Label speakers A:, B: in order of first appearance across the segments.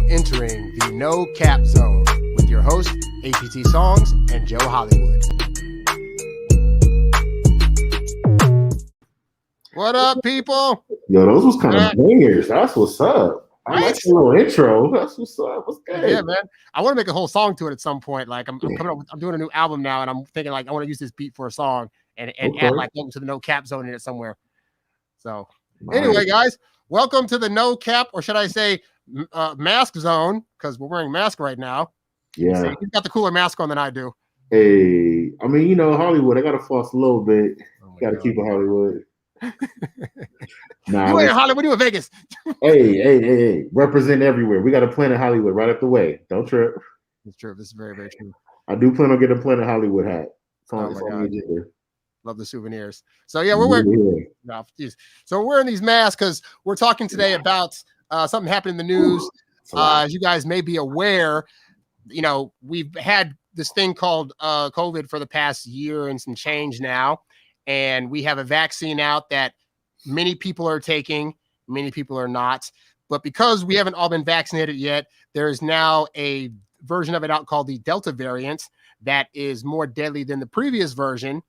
A: entering the No Cap Zone with your host, APT Songs and Joe Hollywood. What up, people?
B: Yo, those was kind of bangers. That's what's up.
A: Right?
B: I like the little intro. That's what's up. What's good?
A: Yeah, man. I want to make a whole song to it at some point. Like I'm coming up with, I'm doing a new album now, and I'm thinking like I want to use this beat for a song and add like welcome to the No Cap Zone in it somewhere. So anyway, guys, welcome to the No Cap, or should I say mask zone, because we're wearing masks right now.
B: Yeah.
A: He's got the cooler mask on than I do.
B: Hey, I mean, you know, Hollywood, I got to floss a little bit. Got to keep it Hollywood.
A: You ain't Hollywood, you in Vegas.
B: Hey. Represent everywhere. We got a Planet Hollywood right up the way. Don't trip.
A: It's true. This is very, very true.
B: I do plan on getting a Planet Hollywood hat.
A: Oh my God. Love the souvenirs. So yeah, we're wearing so we're wearing these masks because we're talking today about something happened in the news. As you guys may be aware, you know, we've had this thing called COVID for the past year and some change now, and we have a vaccine out that many people are taking, many people are not. But because we haven't all been vaccinated yet, there is now a version of it out called the Delta variant that is more deadly than the previous version.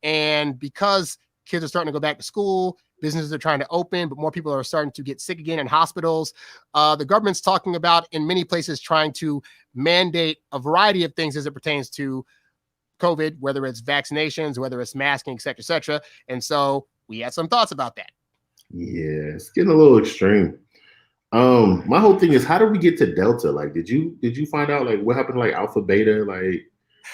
A: And because kids are starting to go back to school, businesses are trying to open, but more people are starting to get sick again in hospitals. The government's talking about, in many places, trying to mandate a variety of things as it pertains to COVID, whether it's vaccinations, whether it's masking, et cetera, et cetera. And so we had some thoughts about that.
B: Yeah, it's getting a little extreme. My whole thing is, how did we get to Delta? Like, did you find out like what happened to like Alpha, Beta? Like,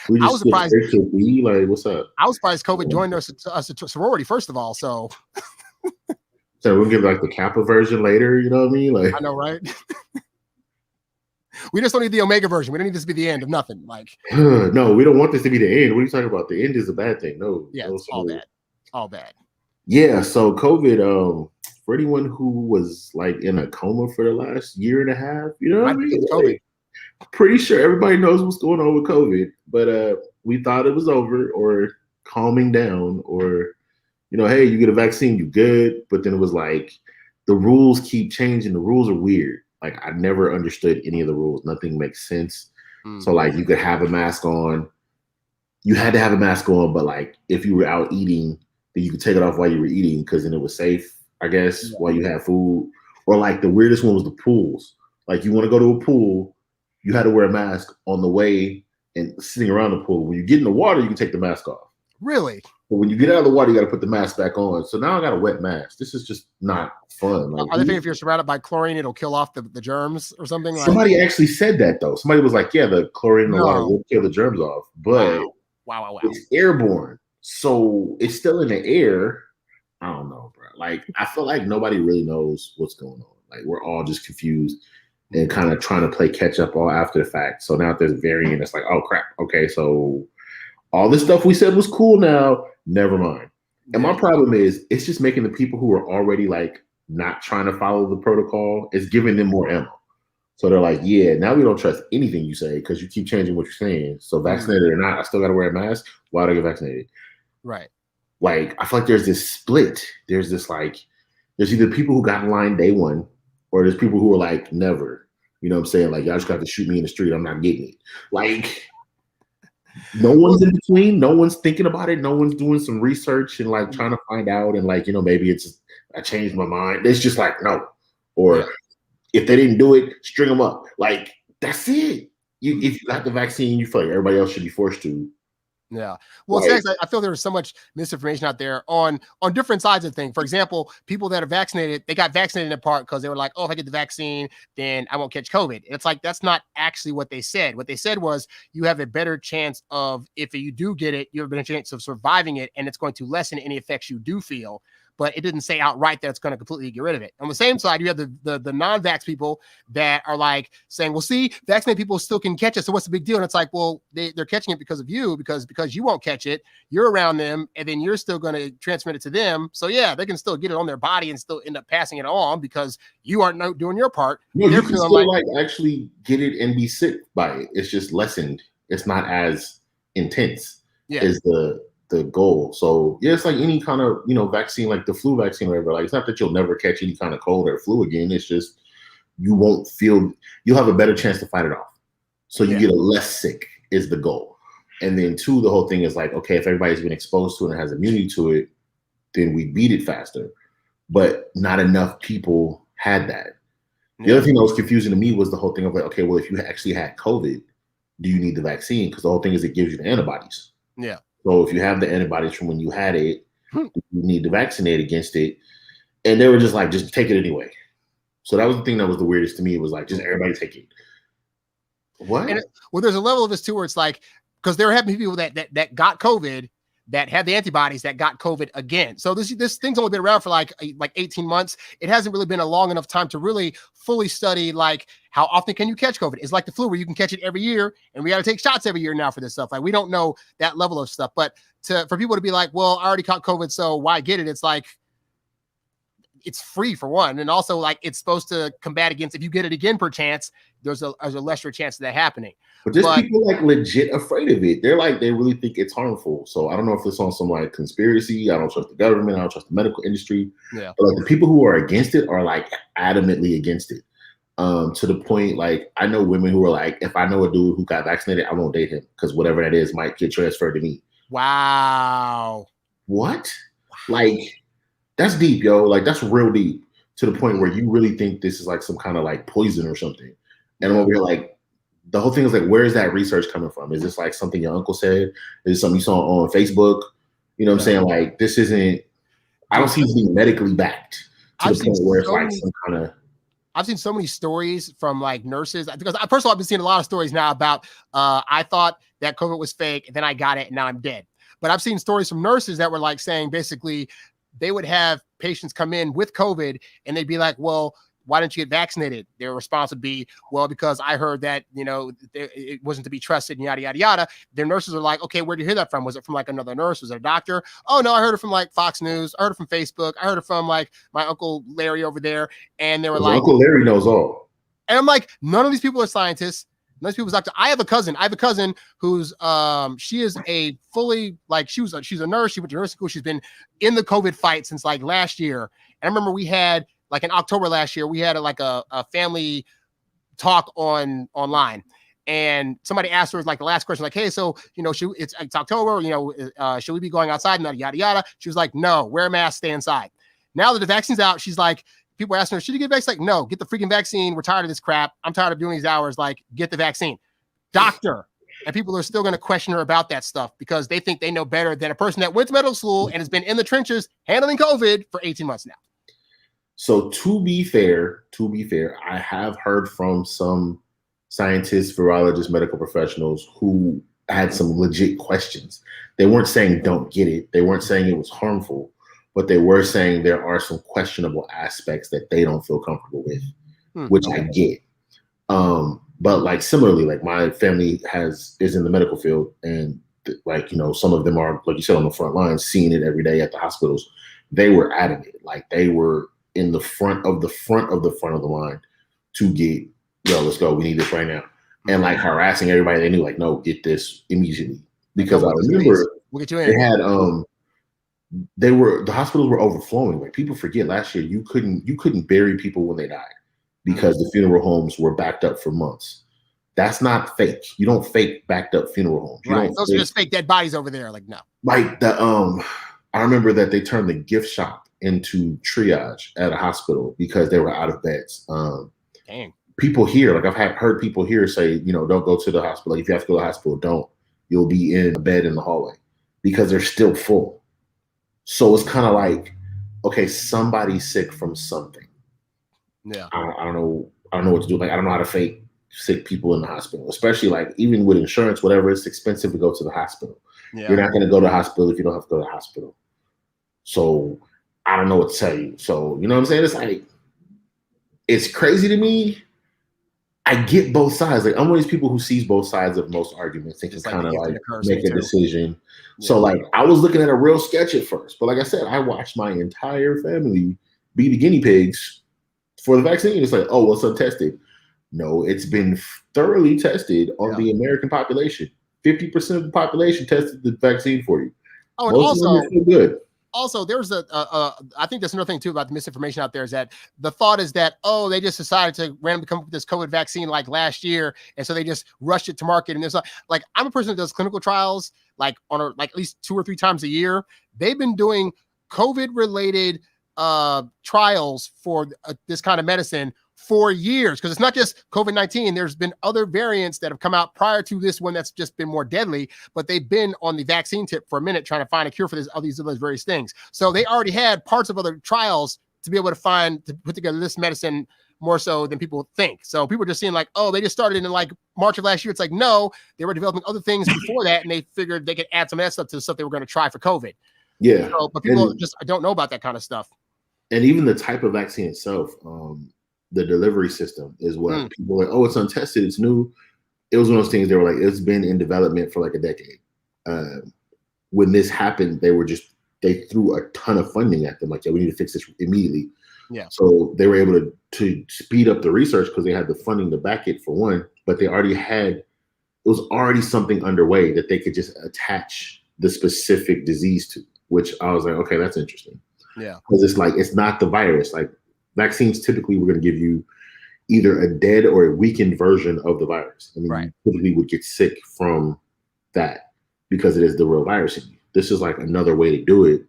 B: we just
A: I was surprised.
B: To B? Like, what's up?
A: I was surprised COVID joined us a sorority, first of all. So
B: we'll get like the Kappa version later. You know what I mean? Like,
A: I know, right? We just don't need the Omega version. We don't need this to be the end of nothing. Like,
B: no, we don't want this to be the end. What are you talking about? The end is a bad thing. No,
A: yeah, it's all bad. All bad.
B: Yeah. So COVID, for anyone who was like in a coma for the last year and a half, you know what I mean? Like, pretty sure everybody knows what's going on with COVID, but we thought it was over or calming down, or, you know, hey, you get a vaccine, you good. But then it was like the rules keep changing. The rules are weird. Like, I never understood any of the rules. Nothing makes sense. So like you could have a mask on. You had to have a mask on, but like if you were out eating, then you could take it off while you were eating because then it was safe, I guess, while you had food. Or like the weirdest one was the pools. Like, you want to go to a pool, you had to wear a mask on the way and sitting around the pool. When you get in the water, you can take the mask off.
A: Really?
B: But when you get out of the water, you got to put the mask back on. So now I got a wet mask. This is just not fun. Like,
A: I think if you're surrounded by chlorine, it'll kill off the germs or something.
B: Somebody actually said that, though. Somebody was like, yeah, the chlorine in the water will kill the germs off. But
A: wow.
B: It's airborne. So it's still in the air. I don't know, bro. Like, I feel like nobody really knows what's going on. Like, we're all just confused and kind of trying to play catch up all after the fact. So now if there's a variant, it's like, oh crap. Okay, so all this stuff we said was cool now. Never mind. And my problem is, it's just making the people who are already like not trying to follow the protocol, it's giving them more ammo. So they're like, yeah, now we don't trust anything you say because you keep changing what you're saying. So vaccinated or not, I still got to wear a mask. Why do I get vaccinated?
A: Right.
B: Like, I feel like there's this split. There's this like, there's either people who got in line day one, or there's people who are like, never. You know what I'm saying? Like, y'all just got to shoot me in the street. I'm not getting it. Like, no one's in between. No one's thinking about it. No one's doing some research and like trying to find out. And like, you know, maybe it's just, I changed my mind. It's just like, no. Or if they didn't do it, string them up. Like, that's it. If you got the vaccine, you feel like everybody else should be forced to.
A: Yeah. Well, right. I feel there's so much misinformation out there on different sides of the thing. For example, people that are vaccinated, they got vaccinated in part because they were like, oh, if I get the vaccine, then I won't catch COVID. It's like, that's not actually what they said. What they said was, you have a better chance of, if you do get it, you have a better chance of surviving it, and it's going to lessen any effects you do feel. But it didn't say outright that it's going to completely get rid of it. On the same side, you have the non-vax people that are like saying, well, see, vaccinated people still can catch it. So what's the big deal? And it's like, well, they're catching it because of you, because you won't catch it. You're around them, and then you're still going to transmit it to them. So yeah, they can still get it on their body and still end up passing it on because you aren't doing your part.
B: No, you can still like actually get it and be sick by it. It's just lessened. It's not as intense as the goal. So yeah, it's like any kind of, you know, vaccine, like the flu vaccine or whatever. Like, it's not that you'll never catch any kind of cold or flu again. It's just you won't feel, you'll have a better chance to fight it off. So you get a less sick is the goal. And then two, the whole thing is like, okay, if everybody's been exposed to it and has immunity to it, then we beat it faster. But not enough people had that. The other thing that was confusing to me was the whole thing of like, okay, well, if you actually had COVID, do you need the vaccine? Because the whole thing is it gives you the antibodies.
A: Yeah.
B: So if you have the antibodies from when you had it, you need to vaccinate against it. And they were just like, just take it anyway. So that was the thing that was the weirdest to me. It was like, just everybody take it. What?
A: Well, there's a level of this too where it's like, because there have been people that got COVID that had the antibodies that got COVID again. So this thing's only been around for like 18 months. It hasn't really been a long enough time to really fully study like how often can you catch COVID. It's like the flu where you can catch it every year, and we got to take shots every year now for this stuff. Like we don't know that level of stuff. But for people to be like, well, I already caught COVID, so why get it? It's like, it's free for one, and also like it's supposed to combat against if you get it again per chance, there's a lesser chance of that happening.
B: But just people like legit afraid of it. They're like, they really think it's harmful. So I don't know if it's on some like conspiracy. I don't trust the government. I don't trust the medical industry.
A: Yeah.
B: But like the people who are against it are like adamantly against it. To the point, like I know women who are like, if I know a dude who got vaccinated, I won't date him because whatever that is might get transferred to me.
A: Wow.
B: What? Like, that's deep, yo. Like that's real deep to the point where you really think this is like some kind of like poison or something. And I'm over here like, the whole thing is like, where is that research coming from? Is this like something your uncle said? Is it something you saw on Facebook? You know what I'm saying? Like this isn't, I don't see it being medically backed to the point where it's like some kind of.
A: I've seen so many stories from like nurses because first of all, I've been seeing a lot of stories now about I thought that COVID was fake and then I got it and now I'm dead. But I've seen stories from nurses that were like saying basically they would have patients come in with COVID and they'd be like, well, why didn't you get vaccinated? Their response would be, well, because I heard that, you know, it wasn't to be trusted and yada, yada, yada. Their nurses are like, okay, where'd you hear that from? Was it from like another nurse? Was it a doctor? Oh, no, I heard it from like Fox News. I heard it from Facebook. I heard it from like my Uncle Larry over there. And they were like,
B: Uncle Larry knows all.
A: And I'm like, none of these people are scientists. None of these people are doctors. I have a cousin who's, she is a fully, like, she's a nurse. She went to nursing school. She's been in the COVID fight since like last year. And I remember we had, like in October last year, we had a family talk online, and somebody asked her like the last question, like, "Hey, so you know, it's October, you know, should we be going outside?" And yada yada. She was like, "No, wear a mask, stay inside." Now that the vaccine's out, she's like, people are asking her, "Should you get vaccinated?" Like, no, get the freaking vaccine. We're tired of this crap. I'm tired of doing these hours. Like, get the vaccine, doctor. And people are still going to question her about that stuff because they think they know better than a person that went to medical school and has been in the trenches handling COVID for 18 months now.
B: So to be fair, I have heard from some scientists, virologists, medical professionals who had some legit questions. They weren't saying don't get it. They weren't saying it was harmful, but they were saying there are some questionable aspects that they don't feel comfortable with, which I get. But like similarly, like my family is in the medical field, and like, you know, some of them are, like you said, on the front lines, seeing it every day at the hospitals. They were adamant, like they were in the front of the line to get, yo, let's go. We need this right now. And like harassing everybody they knew, like, no, get this immediately. Because I remember
A: we'll get you in.
B: They had the hospitals were overflowing. Like people forget last year you couldn't bury people when they died because the funeral homes were backed up for months. That's not fake. You don't fake backed up funeral homes.
A: Right. Those are just fake dead bodies over there. Like, no.
B: Like the I remember that they turned the gift shop into triage at a hospital because they were out of beds.
A: Dang.
B: People here, like I've heard people here say, you know, don't go to the hospital. Like if you have to go to the hospital, don't. You'll be in a bed in the hallway because they're still full. So it's kind of like, okay, somebody's sick from something.
A: Yeah.
B: I don't know what to do. Like I don't know how to fake sick people in the hospital, especially like even with insurance, whatever. It's expensive to go to the hospital. Yeah. You're not going to go to the hospital if you don't have to go to the hospital. So I don't know what to tell you. So, you know what I'm saying? It's like, it's crazy to me. I get both sides. Like I'm one of these people who sees both sides of most arguments and can kind of like make a decision. Yeah. So like I was looking at a real sketch at first, but like I said, I watched my entire family be the guinea pigs for the vaccine. It's like, oh, well, it's untested. No, it's been thoroughly tested on the American population. 50% of the population tested the vaccine for you.
A: Oh, and also
B: good.
A: also there's I think there's another thing too about the misinformation out there is that the thought is that, oh, they just decided to randomly come up with this COVID vaccine like last year, and so they just rushed it to market. And there's like I'm a person that does clinical trials like like at least 2 or 3 times a year. They've been doing COVID related trials for this kind of medicine for years, because it's not just COVID-19. There's been other variants that have come out prior to this one that's just been more deadly, but they've been on the vaccine tip for a minute trying to find a cure for all these other various things. So they already had parts of other trials to be able to put together this medicine more so than people think. So people are just seeing like, oh, they just started in like March of last year. It's like, no, they were developing other things before that, and they figured they could add some of that stuff to the stuff they were going to try for COVID.
B: Yeah.
A: So, but people just don't know about that kind of stuff.
B: And even the type of vaccine itself, the delivery system is what people are like, oh, it's untested, it's new. It was one of those things they were like, it's been in development for like a decade. When this happened, they threw a ton of funding at them. Like, yeah, we need to fix this immediately.
A: Yeah.
B: So they were able to speed up the research because they had the funding to back it for one, but it was already something underway that they could just attach the specific disease to, which I was like, okay, that's interesting.
A: Yeah.
B: Because it's like, it's not the virus. Like vaccines, typically we're going to give you either a dead or a weakened version of the virus. I mean,
A: right.
B: You typically would get sick from that because it is the real virus in you. This is like another way to do it.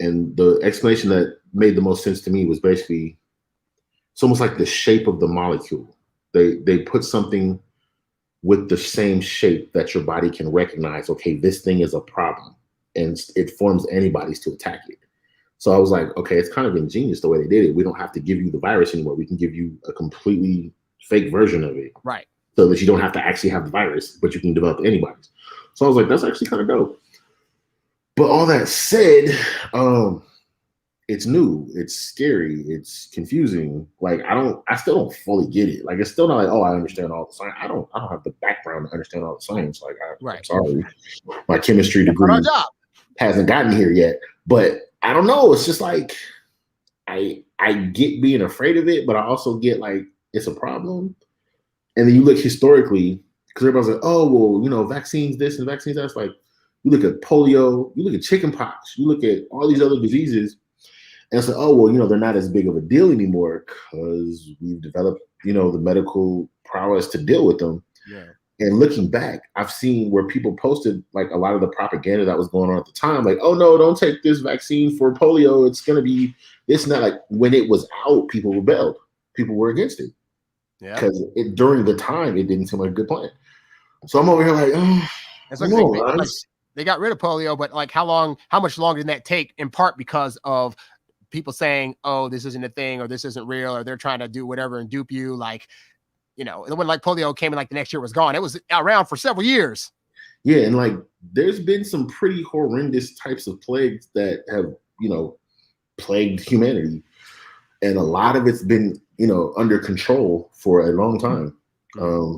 B: And the explanation that made the most sense to me was basically, it's almost like the shape of the molecule. They put something with the same shape that your body can recognize, okay, this thing is a problem, and it forms antibodies to attack it. So I was like, okay, it's kind of ingenious the way they did it. We don't have to give you the virus anymore. We can give you a completely fake version of it.
A: Right.
B: So that you don't have to actually have the virus, but you can develop antibodies. So I was like, that's actually kind of dope. But all that said, it's new, it's scary, it's confusing. Like I still don't fully get it. Like it's still not like, oh, I understand all the science. I don't have the background to understand all the science. Like I'm sorry, my chemistry degree hasn't gotten here yet. But I don't know. It's just like I get being afraid of it, but I also get like it's a problem. And then you look historically, because everybody's like, oh, well, vaccines this and vaccines that. It's like you look at polio, you look at chickenpox, you look at all these other diseases, and it's like, oh, well, they're not as big of a deal anymore because we've developed, the medical prowess to deal with them.
A: Yeah.
B: And looking back, I've seen where people posted like a lot of the propaganda that was going on at the time, like, oh no, don't take this vaccine for polio. It's going to be this and that. Like when it was out, people rebelled. People were against it. Yeah. Because during the time, it didn't seem like a good plan. So I'm over here like,
A: like they got rid of polio, but like how much longer did that take? In part because of people saying, oh, this isn't a thing, or this isn't real, or they're trying to do whatever and dupe you. Like, it wasn't like polio came and like the next year was gone. It was around for several years. Yeah.
B: And like, there's been some pretty horrendous types of plagues that have, plagued humanity. And a lot of it's been, under control for a long time.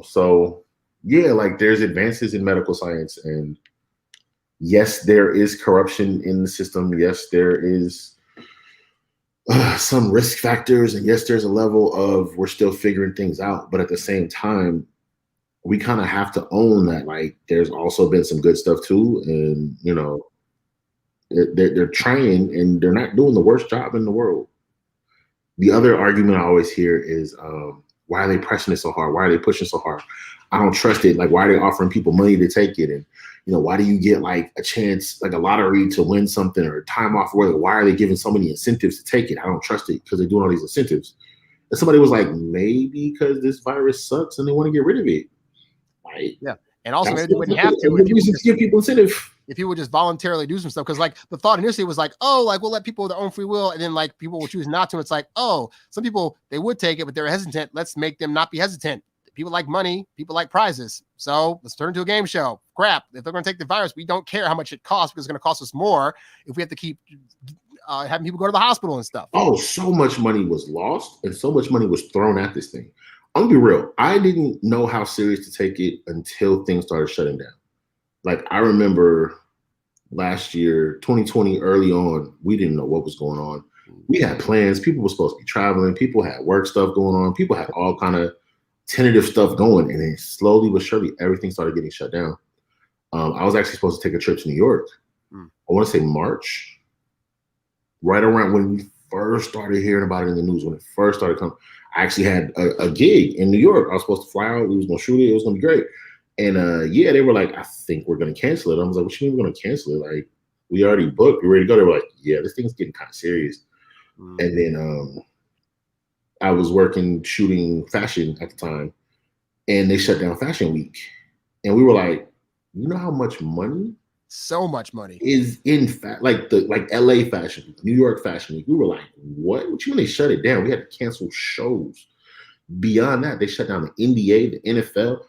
B: So yeah, like there's advances in medical science, and yes, there is corruption in the system. Yes, there is some risk factors, and yes, there's a level of we're still figuring things out. But at the same time, we kind of have to own that. Like, there's also been some good stuff too, and they're trying, and they're not doing the worst job in the world. The other argument I always hear is, why are they pressing it so hard? Why are they pushing so hard? I don't trust it. Like, why are they offering people money to take it? And, why do you get like a chance, like a lottery to win something or time off work? Why are they giving so many incentives to take it? I don't trust it because they're doing all these incentives. And somebody was like, maybe because this virus sucks and they want to get rid of it. Like,
A: yeah. And also, maybe they wouldn't have to
B: give people incentive.
A: If you would just voluntarily do some stuff. Because like the thought initially was like, oh, like we'll let people with their own free will. And then like people will choose not to. It's like, oh, some people, they would take it, but they're hesitant. Let's make them not be hesitant. People like money. People like prizes. So let's turn it into a game show. Crap. If they're going to take the virus, we don't care how much it costs because it's going to cost us more if we have to keep having people go to the hospital and stuff.
B: Oh, so much money was lost and so much money was thrown at this thing. I'm gonna be real. I didn't know how serious to take it until things started shutting down. Like, I remember last year, 2020, early on, we didn't know what was going on. We had plans. People were supposed to be traveling. People had work stuff going on. People had all kind of tentative stuff going. And then slowly but surely, everything started getting shut down. I was actually supposed to take a trip to New York. I want to say March. right around when we first started hearing about it in the news, when it first started coming. I actually had a gig in New York. I was supposed to fly out. We was going to shoot it. It was going to be great. And yeah, they were like, I think we're going to cancel it. I was like, what you mean we're going to cancel it? Like, we already booked. We're ready to go. They were like, yeah, this thing's getting kind of serious. And then I was working shooting fashion at the time, and they shut down Fashion Week. And we were like, you know how much money?
A: So much money
B: is in fact like LA Fashion Week, New York Fashion Week. We were like, what? What you mean they shut it down? We had to cancel shows. Beyond that, they shut down the NBA, the NFL.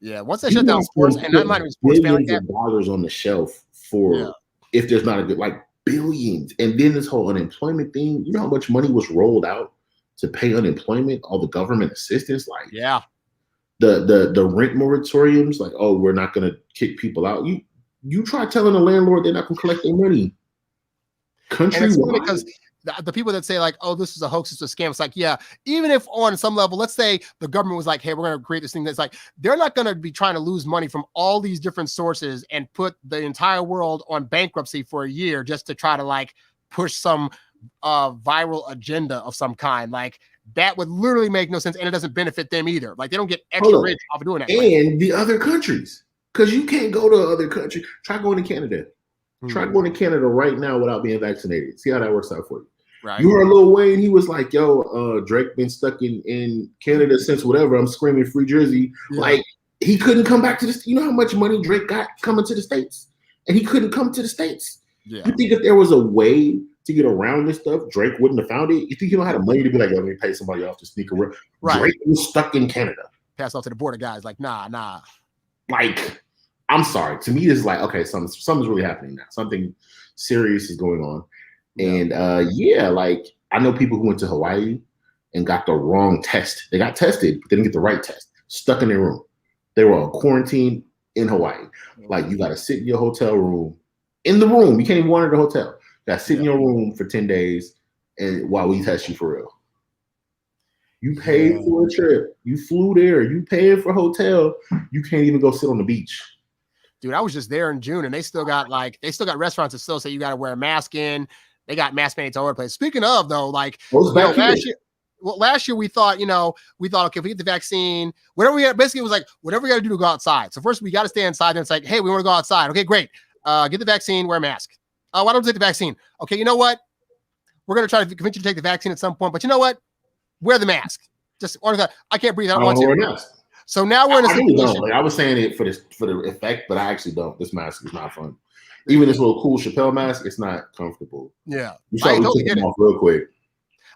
A: Yeah, once they shut down sports, and I might have sports fan like that.
B: Dollars on the shelf for if there's not a good, like billions. And then this whole unemployment thing, you know how much money was rolled out to pay unemployment, all the government assistance, like the rent moratoriums, like, oh, we're not gonna kick people out. You try telling the landlord they're not going to collect their money. Countrywide.
A: Because the people that say like, oh, this is a hoax, it's a scam. It's like, yeah, even if on some level, let's say the government was like, hey, we're going to create this thing that's like, they're not going to be trying to lose money from all these different sources and put the entire world on bankruptcy for a year just to try to like push some viral agenda of some kind. Like that would literally make no sense. And it doesn't benefit them either. Like they don't get extra rich off of doing that.
B: And the other countries. Because you can't go to other countries. Try going to Canada. Try going to Canada right now without being vaccinated. See how that works out for you. Right. You heard Lil Wayne. He was like, yo, Drake been stuck in Canada since whatever. I'm screaming free Jersey. Yeah. Like, he couldn't come back to this. You know how much money Drake got coming to the States? And he couldn't come to the States. Yeah. You think if there was a way to get around this stuff, Drake wouldn't have found it? You think he don't have the money to be like, yo, let me pay somebody off to sneak around? Right. Drake was stuck in Canada.
A: Pass off to the border guys. Like, nah.
B: Like, I'm sorry. To me, this is like, okay, something's really happening now. Something serious is going on. And like I know people who went to Hawaii and got the wrong test. They got tested, but they didn't get the right test. Stuck in their room. They were on quarantine in Hawaii. Like you got to sit in your hotel room. In the room. You can't even wander the hotel. You got to sit in your room for 10 days and while we test you for real. You paid for a trip. You flew there. You paid for a hotel. You can't even go sit on the beach.
A: Dude, I was just there in June and they still got restaurants that still say you got to wear a mask in. They got mask mandates all over the place. Speaking of though, like last year we thought, okay, if we get the vaccine, whatever we got, basically it was like, whatever we got to do to go outside. So first we got to stay inside. Then it's like, hey, we want to go outside. Okay, great. Get the vaccine, wear a mask. Why don't we take the vaccine? Okay, you know what? We're going to try to convince you to take the vaccine at some point, but you know what? Wear the mask. Just I can't breathe. I don't want to. So now we're in a situation.
B: Like, I was saying it for the effect, but I actually don't. This mask is not fun. Even this little cool Chappelle mask, it's not comfortable.
A: Yeah,
B: you saw me take it off real quick.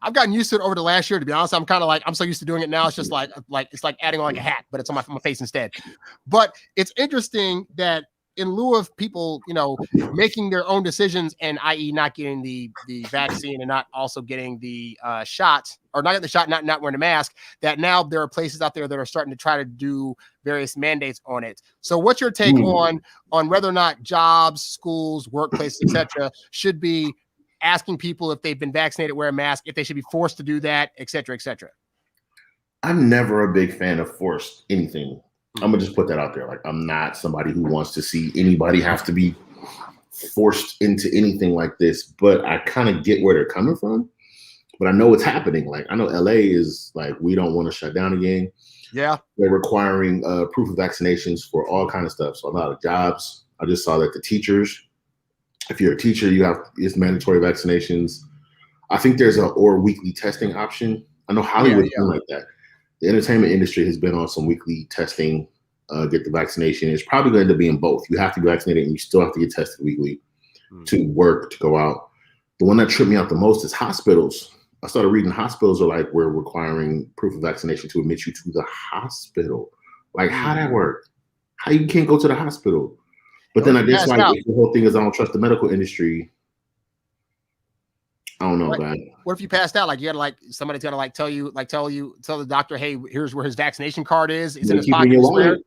A: I've gotten used to it over the last year. To be honest, I'm kind of like I'm so used to doing it now. It's just like it's like adding on like a hat, but it's on my face instead. But it's interesting that in lieu of people, making their own decisions and i.e. not getting the vaccine and not also getting the shot or not getting the shot, not wearing a mask, that now there are places out there that are starting to try to do various mandates on it. So what's your take on whether or not jobs, schools, workplaces, etc. should be asking people if they've been vaccinated, wear a mask, if they should be forced to do that, et cetera, et cetera?
B: I'm never a big fan of forced anything. I'm gonna just put that out there. Like, I'm not somebody who wants to see anybody have to be forced into anything like this, but I kind of get where they're coming from. But I know it's happening. Like, I know LA is like, we don't want to shut down again.
A: Yeah.
B: They're requiring proof of vaccinations for all kind of stuff. So a lot of jobs. I just saw that the teachers, if you're a teacher, it's mandatory vaccinations. I think there's weekly testing option. I know Hollywood's doing like that. The entertainment industry has been on some weekly testing, get the vaccination. It's probably going to end up being both. You have to be vaccinated and you still have to get tested weekly to work, to go out. The one that tripped me out the most is hospitals. I started reading hospitals are like, we're requiring proof of vaccination to admit you to the hospital. Like, how that work? How you can't go to the hospital? But then I guess like the whole thing is I don't trust the medical industry. I don't know, man.
A: What if you passed out? Like, you gotta somebody's gotta tell the doctor, hey, here's where his vaccination card is. It's in his pocket.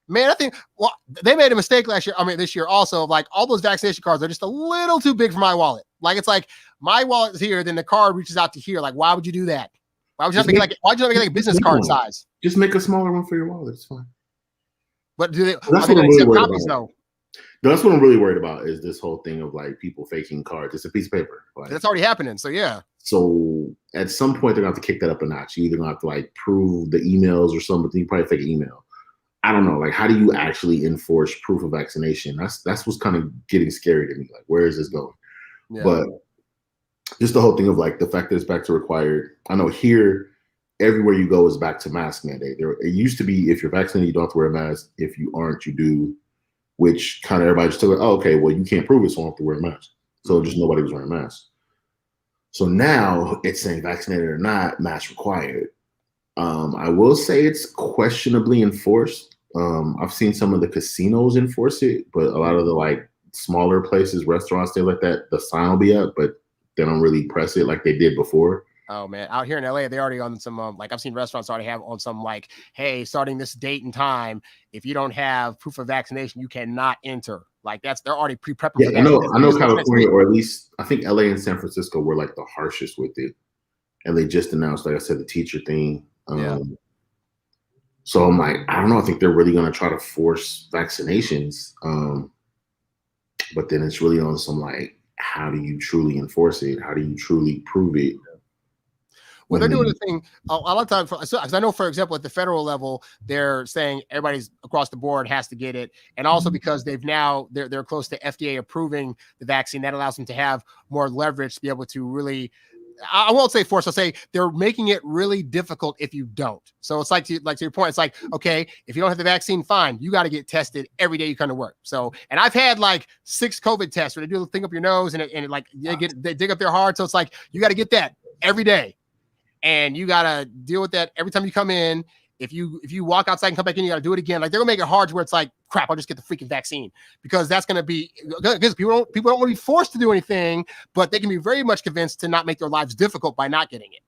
A: Man, I think they made a mistake this year also. Like, all those vaccination cards are just a little too big for my wallet. Like, it's like my wallet is here, then the card reaches out to here. Like, why would you do that? Why'd you not make it like a business card size?
B: Just make a smaller one for your wallet. It's fine.
A: But are they gonna accept copies though?
B: That's what I'm really worried about is this whole thing of like people faking cards. It's a piece of paper. Like,
A: that's already happening. So yeah.
B: So at some point they're gonna have to kick that up a notch. You either gonna have to like prove the emails or something. You probably fake an email. I don't know. Like, how do you actually enforce proof of vaccination? That's what's kind of getting scary to me. Like, where is this going?
A: Yeah.
B: But just the whole thing of like the fact that it's back to required. I know here, everywhere you go is back to mask mandate. It used to be if you're vaccinated, you don't have to wear a mask. If you aren't, you do. Which kind of everybody just took it. Oh, okay, well you can't prove it, so I don't have to wear a mask. So just nobody was wearing masks. So now it's saying vaccinated or not, mask required. I will say it's questionably enforced. I've seen some of the casinos enforce it, but a lot of the like smaller places, restaurants, things like that, the sign will be up, but they don't really press it like they did before.
A: Oh man, out here in LA, they already on some like I've seen restaurants already have on some like, hey, starting this date and time, if you don't have proof of vaccination, you cannot enter. Like they're already pre-prepping for that.
B: I know California, or at least I think LA and San Francisco were like the harshest with it. And they just announced, like I said, the teacher thing. So I'm like, I don't know. I think they're really going to try to force vaccinations. But then it's really on some like, how do you truly enforce it? How do you truly prove it?
A: Well, they're doing the thing a lot of times. Because I know, for example, at the federal level, they're saying everybody's across the board has to get it, and also because they're close to FDA approving the vaccine, that allows them to have more leverage to be able to really. I won't say force. I'll say they're making it really difficult if you don't. So it's like to your point. It's like, okay, if you don't have the vaccine, fine. You got to get tested every day you come to work. So, and I've had like 6 COVID tests where they do the thing up your nose and it like they dig up their heart. So it's like you got to get that every day. And you gotta deal with that every time you come in. If you walk outside and come back in, you gotta do it again. Like they're gonna make it hard to where it's like, crap, I'll just get the freaking vaccine, because that's gonna be because people don't want to be forced to do anything, but they can be very much convinced to not make their lives difficult by not getting it.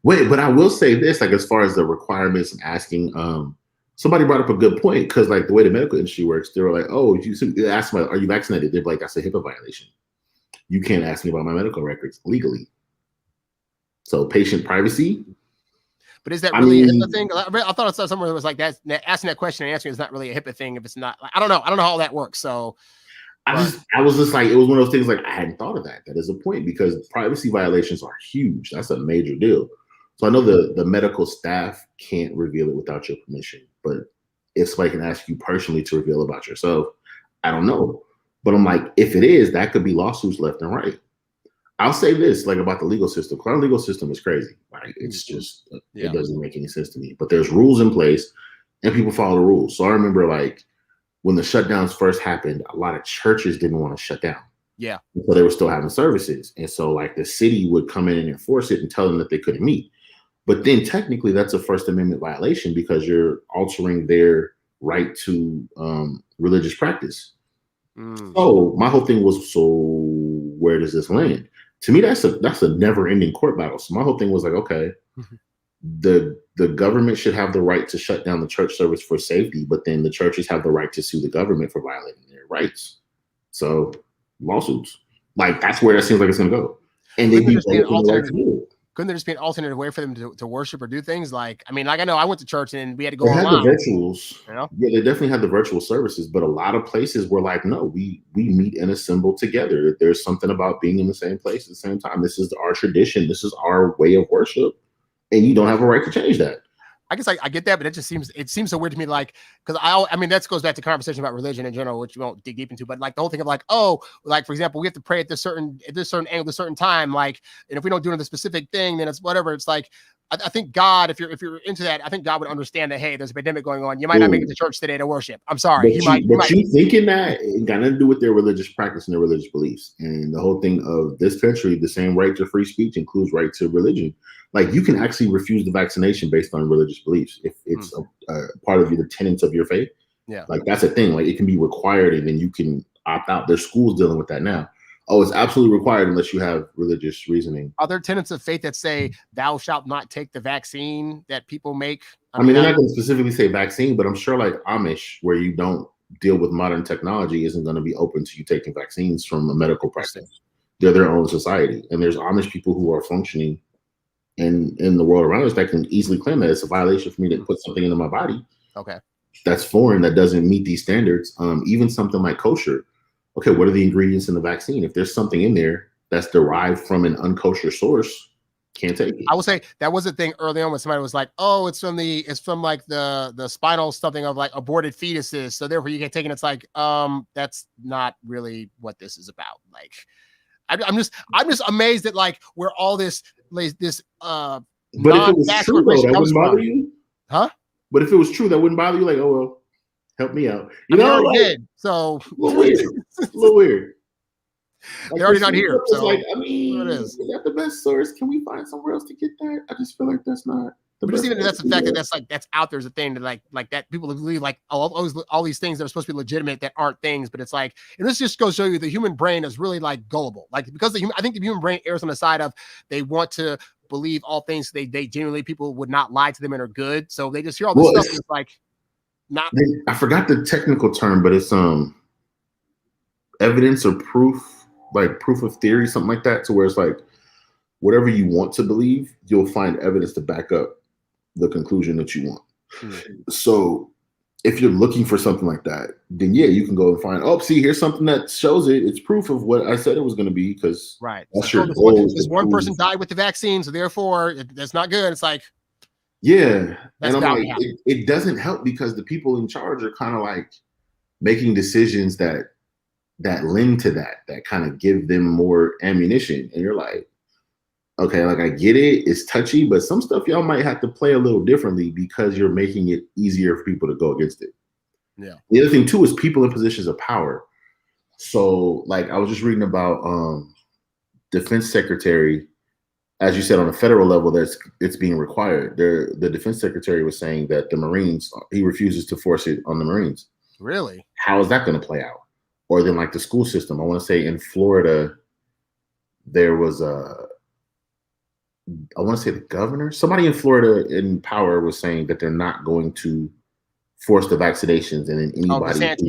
B: Wait, but I will say this, like as far as the requirements and asking, somebody brought up a good point, because like the way the medical industry works, they were like, oh, you ask me, are you vaccinated? They're like, that's a HIPAA violation. You can't ask me about my medical records legally. So patient privacy.
A: But is that really a HIPAA thing? I thought I saw somewhere that was like that asking that question and answering is not really a HIPAA thing if it's not. Like, I don't know how all that works. So
B: I was just like, it was one of those things like I hadn't thought of that. That is a point, because privacy violations are huge. That's a major deal. So I know the medical staff can't reveal it without your permission, but if somebody can ask you personally to reveal about yourself, I don't know. But I'm like, if it is, that could be lawsuits left and right. I'll say this, like about the legal system. Our legal system is crazy. Like it's just, it doesn't make any sense to me. But there's rules in place, and people follow the rules. So I remember like when the shutdowns first happened, a lot of churches didn't want to shut down.
A: Yeah.
B: So they were still having services. And so like the city would come in and enforce it and tell them that they couldn't meet. But then technically that's a First Amendment violation, because you're altering their right to religious practice. So my whole thing was, so where does this land? To me, that's a never-ending court battle. So my whole thing was like, okay, the government should have the right to shut down the church service for safety, but then the churches have the right to sue the government for violating their rights. So lawsuits, like that's where it seems like it's going to go. And
A: couldn't there just be an alternative way for them to worship or do things? Like, I mean, like I know I went to church and we had to go online.
B: They had the virtuals. You know? Yeah, they definitely had the virtual services, but a lot of places were like, no, we meet and assemble together. There's something about being in the same place at the same time. This is our tradition. This is our way of worship, and you don't have a right to change that.
A: I guess I get that, but it seems so weird to me. Like, because I mean, that goes back to conversation about religion in general, which we won't dig deep into. But like the whole thing of like, oh, like for example, we have to pray at this certain angle, this certain time. Like, and if we don't do the specific thing, then it's whatever. It's like, I think God, if you're into that, I think God would understand that. Hey, there's a pandemic going on. You might not make it to church today to worship. I'm sorry.
B: But you thinking that it got nothing to do with their religious practice and their religious beliefs. And the whole thing of this country, the same right to free speech includes right to religion. Like you can actually refuse the vaccination based on religious beliefs if it's a part of the tenets of your faith.
A: Yeah,
B: like that's a thing. Like it can be required, and then you can opt out. There's schools dealing with that now. Oh, it's absolutely required unless you have religious reasoning.
A: Are there tenets of faith that say thou shalt not take the vaccine that people make?
B: I mean, they're not going to specifically say vaccine, but I'm sure like Amish, where you don't deal with modern technology, isn't going to be open to you taking vaccines from a medical practice. They're their own society. And there's Amish people who are functioning in the world around us that can easily claim that it's a violation for me to put something into my body.
A: Okay.
B: that's foreign, that doesn't meet these standards. Even something like kosher. Okay, what are the ingredients in the vaccine? If there's something in there that's derived from an unkosher source, can't take it.
A: I will say that was a thing early on when somebody was like, "Oh, it's from like the spinal something of like aborted fetuses, so therefore you get taken." It's like, that's not really what this is about. Like, I'm just amazed at like where all this
B: But if it was true though, that wouldn't bother you,
A: huh?
B: But if it was true, that wouldn't bother you. Like, oh well, help me out. You know,
A: already
B: like,
A: did. So
B: a little weird. A little weird.
A: Like, they're already not here. So
B: like, I mean, is that the best source? Can we find somewhere else to get that? I just feel like that's not.
A: But just even that's the fact that that's out there is a thing that like that people believe like all these things that are supposed to be legitimate that aren't things, but it's like, and this just goes to show you the human brain is really like gullible. Like because I think the human brain errs on the side of they want to believe all things they genuinely people would not lie to them and are good. So they just hear all this stuff and it's like not.
B: I forgot the technical term, but it's evidence or proof. Like proof of theory, something like that, to where it's like whatever you want to believe, you'll find evidence to back up the conclusion that you want. So if you're looking for something like that, then yeah, you can go and find, see, here's something that shows it. It's proof of what I said it was going to be, because that's your goal.
A: This one person died with the vaccine, so therefore that's not good. It's like,
B: yeah. And I'm like, it doesn't help because the people in charge are kind of like making decisions that lend to that kind of give them more ammunition. And you're like, okay, like I get it, it's touchy, but some stuff y'all might have to play a little differently because you're making it easier for people to go against it.
A: Yeah.
B: The other thing too is people in positions of power. So like I was just reading about defense secretary, as you said, on a federal level, it's being required. The defense secretary was saying that the Marines, he refuses to force it on the Marines.
A: Really?
B: How is that going to play out? Or then like the school system. I want to say in Florida, there was I want to say the governor, somebody in Florida in power was saying that they're not going to force the vaccinations, and then anybody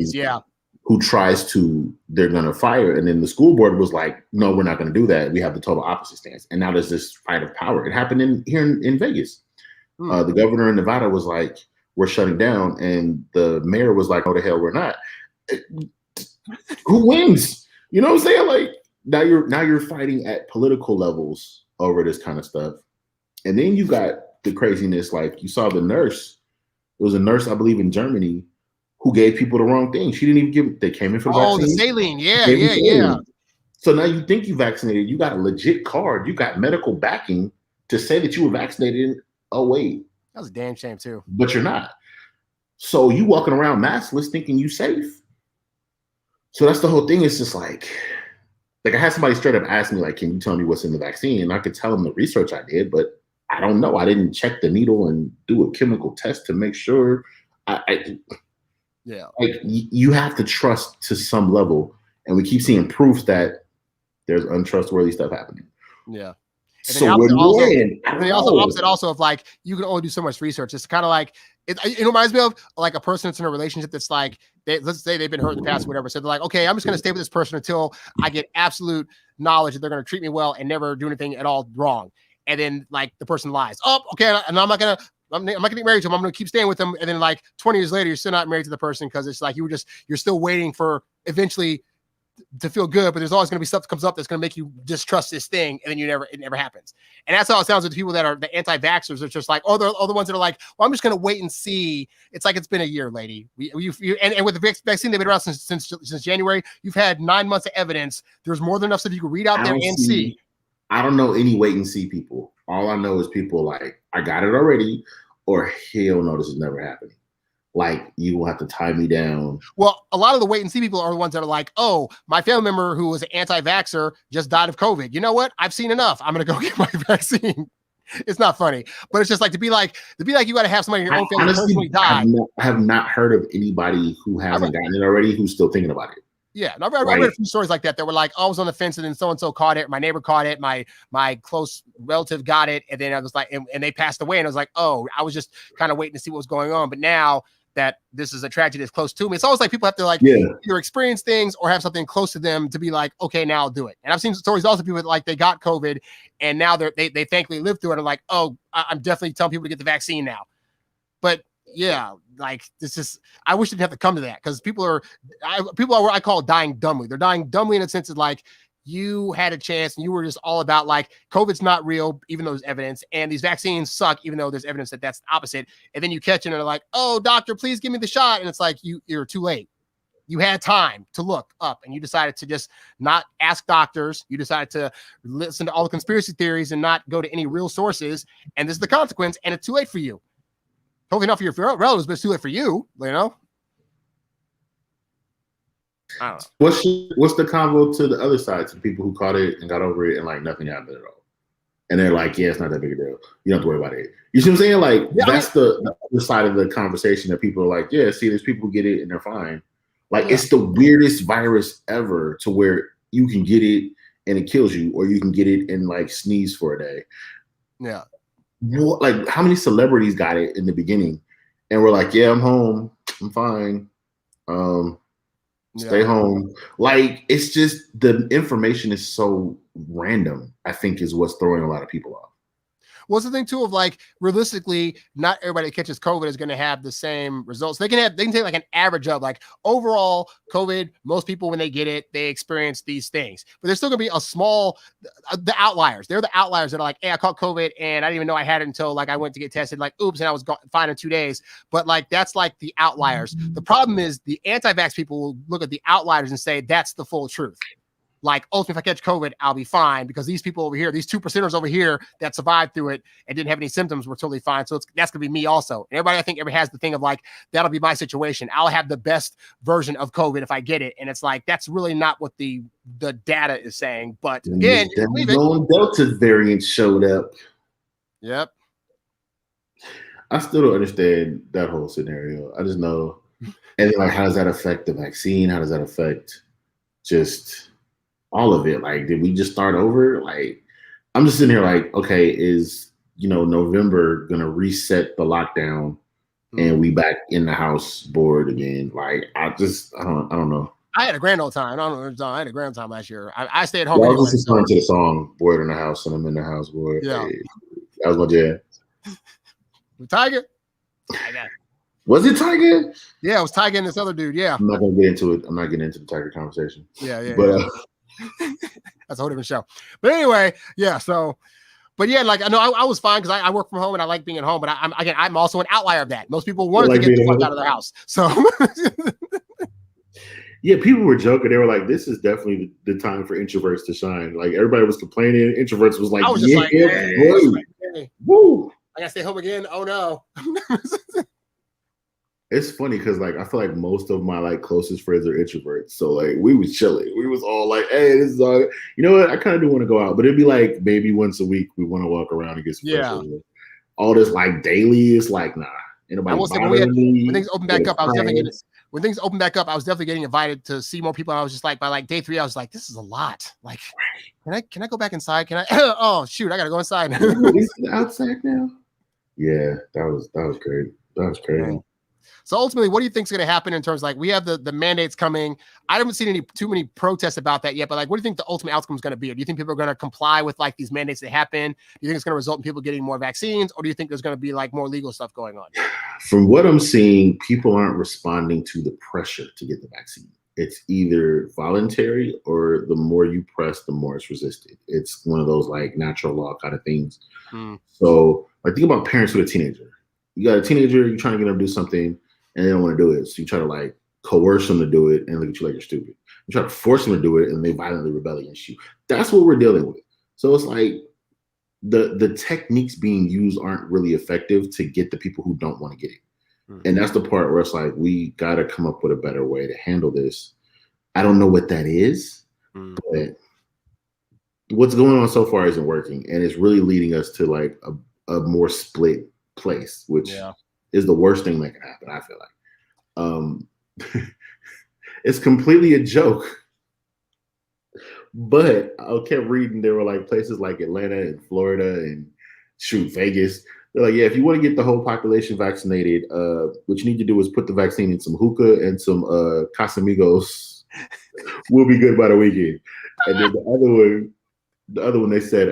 B: who tries to, they're going to fire. And then the school board was like, no, we're not going to do that. We have the total opposite stance. And now there's this fight of power. It happened here in Vegas. The governor in Nevada was like, we're shutting down. And the mayor was like, oh, the hell, we're not. Who wins? You know what I'm saying? Like now you're fighting at political levels over this kind of stuff. And then you got the craziness, like you saw the nurse. It was a nurse, I believe, in Germany who gave people the wrong thing. She didn't even they came in for the vaccine.
A: The saline. Yeah.
B: So now you think you vaccinated, you got a legit card, you got medical backing to say that you were vaccinated. Oh, wait.
A: That was a damn shame too.
B: But you're not. So you walking around maskless thinking you safe. So that's the whole thing. It's just like I had somebody straight up ask me, like, can you tell me what's in the vaccine? And I could tell them the research I did, but I don't know. I didn't check the needle and do a chemical test to make sure. Like you have to trust to some level. And we keep seeing proof that there's untrustworthy stuff happening.
A: Yeah. And
B: so
A: opposite also of like you can only do so much research. It's kind of like it reminds me of like a person that's in a relationship that's like let's say they've been hurt in the past or whatever. So they're like, okay, I'm just gonna stay with this person until I get absolute knowledge that they're gonna treat me well and never do anything at all wrong. And then like the person lies. Oh, okay, and I'm not gonna get married to him. I'm gonna keep staying with him. And then like 20 years later, you're still not married to the person because it's like you're still waiting for eventually to feel good, but there's always going to be stuff that comes up that's going to make you distrust this thing, and then it never happens. And that's how it sounds with the people that are the anti-vaxxers. It's just like, they're the ones that are like, well, I'm just going to wait and see. It's like it's been a year, lady. And with the vaccine, they've been around since January. You've had 9 months of evidence. There's more than enough stuff you can read out there and see.
B: I don't know any wait and see people. All I know is people like, I got it already, or hell no, this is never happening. Like, you will have to tie me down.
A: Well, a lot of the wait and see people are the ones that are like, oh, my family member who was an anti-vaxxer just died of COVID. You know what? I've seen enough. I'm going to go get my vaccine. It's not funny, but it's just like to be like you got to have somebody in your own family personally die.
B: I have not heard of anybody who hasn't gotten it already who's still thinking about it.
A: Yeah, and I read a few stories like that. That were like, I was on the fence, and then so and so caught it. My neighbor caught it. My close relative got it, and then I was like, and they passed away. And I was like, oh, I was just kind of waiting to see what was going on. But now that this is a tragedy that's close to me, it's always like people have to like either experience things or have something close to them to be like, okay, now I'll do it. And I've seen stories also people that like they got COVID and now they thankfully lived through it. And like, oh, I'm definitely telling people to get the vaccine now. But yeah, like this is. I wish it didn't have to come to that because people are what I call dying dumbly. They're dying dumbly in a sense of like you had a chance and you were just all about like COVID's not real, even though there's evidence, and these vaccines suck, even though there's evidence that that's the opposite. And then you catch it and they're like, oh, doctor, please give me the shot. And it's like you're too late. You had time to look up and you decided to just not ask doctors. You decided to listen to all the conspiracy theories and not go to any real sources. And this is the consequence. And it's too late for you. Totally not for your relatives, but it's too late for you, you know? I don't know.
B: What's the combo to the other side, to people who caught it and got over it and like nothing happened at all? And they're like, yeah, it's not that big a deal. You don't have to worry about it. You see what I'm saying? Like, yeah, that's the other side of the conversation that people are like, yeah, see, there's people who get it and they're fine. Like, it's the weirdest virus ever to where you can get it and it kills you, or you can get it and like sneeze for a day.
A: Yeah.
B: Like, how many celebrities got it in the beginning and were like, yeah, I'm home. I'm fine. Stay home. Like, it's just the information is so random, I think, is what's throwing a lot of people off.
A: What's the thing too of like realistically, not everybody that catches COVID is going to have the same results. They can take like an average of like overall COVID. Most people when they get it, they experience these things, but there's still going to be a small, the outliers. They're the outliers that are like, hey, I caught COVID and I didn't even know I had it until like I went to get tested. Like, oops, and I was fine in 2 days. But like that's like the outliers. The problem is the anti-vax people will look at the outliers and say that's the full truth. Like, ultimately, if I catch COVID, I'll be fine because these people over here, these 2%ers over here that survived through it and didn't have any symptoms were totally fine. So that's going to be me also. And everybody, I think, ever has the thing of like, that'll be my situation. I'll have the best version of COVID if I get it. And it's like, that's really not what the data is saying. But again,
B: Delta variant showed up.
A: Yep.
B: I still don't understand that whole scenario. I just know. And then, like, how does that affect the vaccine? How does that affect just all of it? Like, did we just start over? Like, I'm just sitting here like, okay, is, November going to reset the lockdown and we back in the house bored again? Like, I don't know.
A: I had a grand old time. I had a grand time last year. I stayed home.
B: I was just listening to the song Bored in the House and I'm in the house bored.
A: Yeah.
B: Hey, that was my jam.
A: Tiger?
B: Was it Tiger?
A: Yeah, it was Tiger and this other dude. Yeah.
B: I'm not going to get into it. I'm not getting into the Tiger conversation.
A: Yeah.
B: But
A: that's a whole different show. But anyway, yeah. So, but yeah, like I know I was fine because I work from home and I like being at home. But I'm also an outlier of that. Most people wanted to get the fuck out of their house. So,
B: yeah, people were joking. They were like, "This is definitely the time for introverts to shine." Like everybody was complaining. Introverts was like,
A: hey, woo! I gotta stay home again. Oh no.
B: It's funny because like I feel like most of my like closest friends are introverts. So like we was chilling. We was all like, hey, this is all, you know what? I kind of do want to go out, but it'd be like maybe once a week we want to walk around and get some fresh air. All this like daily is like, nah.
A: When things open back up, I was definitely getting invited to see more people. And I was just like, by like day 3, I was like, this is a lot. Like, can I go back inside? Can I? Oh shoot, I gotta go inside.
B: Outside now. Yeah, that was great. That was crazy.
A: Yeah. So ultimately, what do you think is going to happen in terms of like we have the mandates coming? I haven't seen too many protests about that yet, but like, what do you think the ultimate outcome is going to be? Or do you think people are going to comply with like these mandates that happen? Do you think it's going to result in people getting more vaccines, or do you think there's going to be like more legal stuff going on?
B: From what I'm seeing, people aren't responding to the pressure to get the vaccine. It's either voluntary or the more you press, the more it's resisted. It's one of those like natural law kind of things. So like think about parents with a teenager. You got a teenager, you're trying to get them to do something and they don't want to do it. So you try to like coerce them to do it and look at you like you're stupid. You try to force them to do it and they violently rebel against you. That's what we're dealing with. So it's like the techniques being used aren't really effective to get the people who don't want to get it. And that's the part where it's like, we got to come up with a better way to handle this. I don't know what that is, but what's going on so far isn't working. And it's really leading us to like a more split place, which is the worst thing that can happen, I feel like. It's completely a joke. But I kept reading, there were like places like Atlanta and Florida and Vegas. They're like, yeah, if you want to get the whole population vaccinated, what you need to do is put the vaccine in some hookah and some Casamigos. We'll be good by the weekend. And then the other one, they said,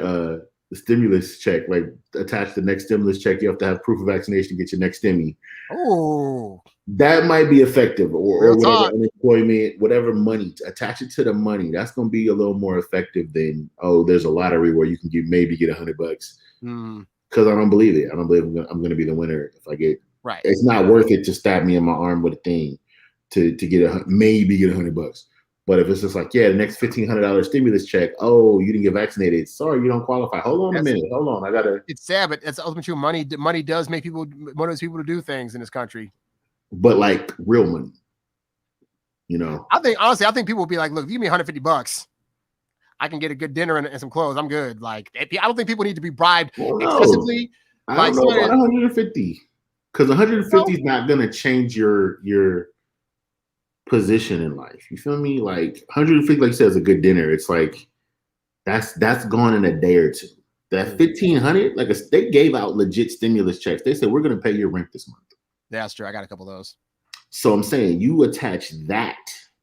B: the stimulus check, like attach the next stimulus check. You have to have proof of vaccination to get your next stimmy.
A: Oh,
B: that might be effective, or whatever
A: talk.
B: unemployment, whatever money. Attach it to the money. That's going to be a little more effective than there's a lottery where you can maybe get $100. Because I don't believe it. I don't believe I'm going to be the winner if I get.
A: Right.
B: It's not worth it to stab me in my arm with a thing to get maybe get $100. But if it's just like, the next $1,500 stimulus check, you didn't get vaccinated. Sorry, you don't qualify. Hold on a minute. Hold on. I gotta.
A: It's sad, but it's ultimately true. Money does make people motivates people to do things in this country.
B: But like real money,
A: I think people will be like, look, give me $150. I can get a good dinner and some clothes. I'm good. Like, I don't think people need to be bribed excessively.
B: I don't know about 150, because 150 is not gonna change your position in life. You feel me? Like 150, like you said, is a good dinner. It's like that's gone in a day or two. That 1,500, like they gave out legit stimulus checks. They said we're gonna pay your rent this month.
A: Yeah, that's true. I got a couple of those.
B: So I'm saying you attach that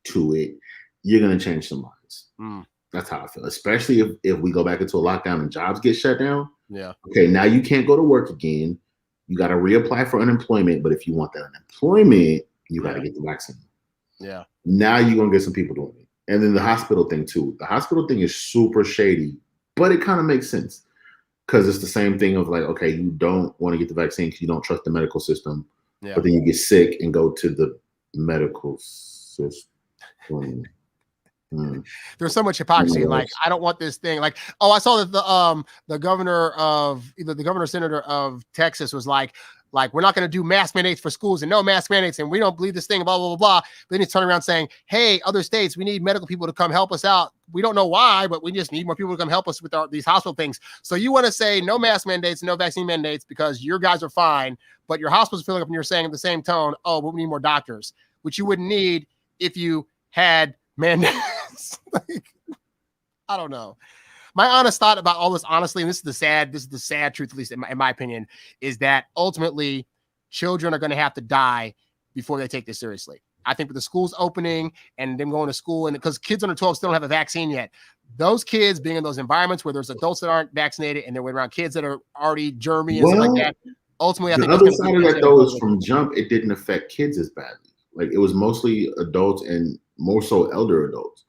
B: to it, you're gonna change some lives. That's how I feel. Especially if we go back into a lockdown and jobs get shut down.
A: Yeah.
B: Okay, now you can't go to work again. You got to reapply for unemployment. But if you want that unemployment, you got to get the vaccine.
A: Yeah.
B: Now you're going to get some people doing it. And then the hospital thing too. The hospital thing is super shady, but it kind of makes sense. Because it's the same thing of like, okay, you don't want to get the vaccine because you don't trust the medical system. Yeah. But then you get sick and go to the medical system.
A: There's so much hypocrisy. Like, I don't want this thing. Like, I saw that the governor of either the governor or senator of Texas was like we're not going to do mask mandates for schools and no mask mandates, and we don't believe this thing, blah blah blah blah. But then he's turning around saying, hey, other states, we need medical people to come help us out. We don't know why, but we just need more people to come help us with these hospital things. So you want to say no mask mandates, no vaccine mandates because your guys are fine, but your hospital's filling up and you're saying in the same tone, but we need more doctors, which you wouldn't need if you had mandates. Like, I don't know. My honest thought about all this, honestly, and this is the sad truth, at least in my opinion, is that ultimately children are going to have to die before they take this seriously. I think with the schools opening and them going to school, and because kids under 12 still don't have a vaccine yet, those kids being in those environments where there's adults that aren't vaccinated and they're around kids that are already germy and stuff like that. Ultimately, I think
B: the other side of that though is from jump, it didn't affect kids as badly. Like it was mostly adults and more so elder adults.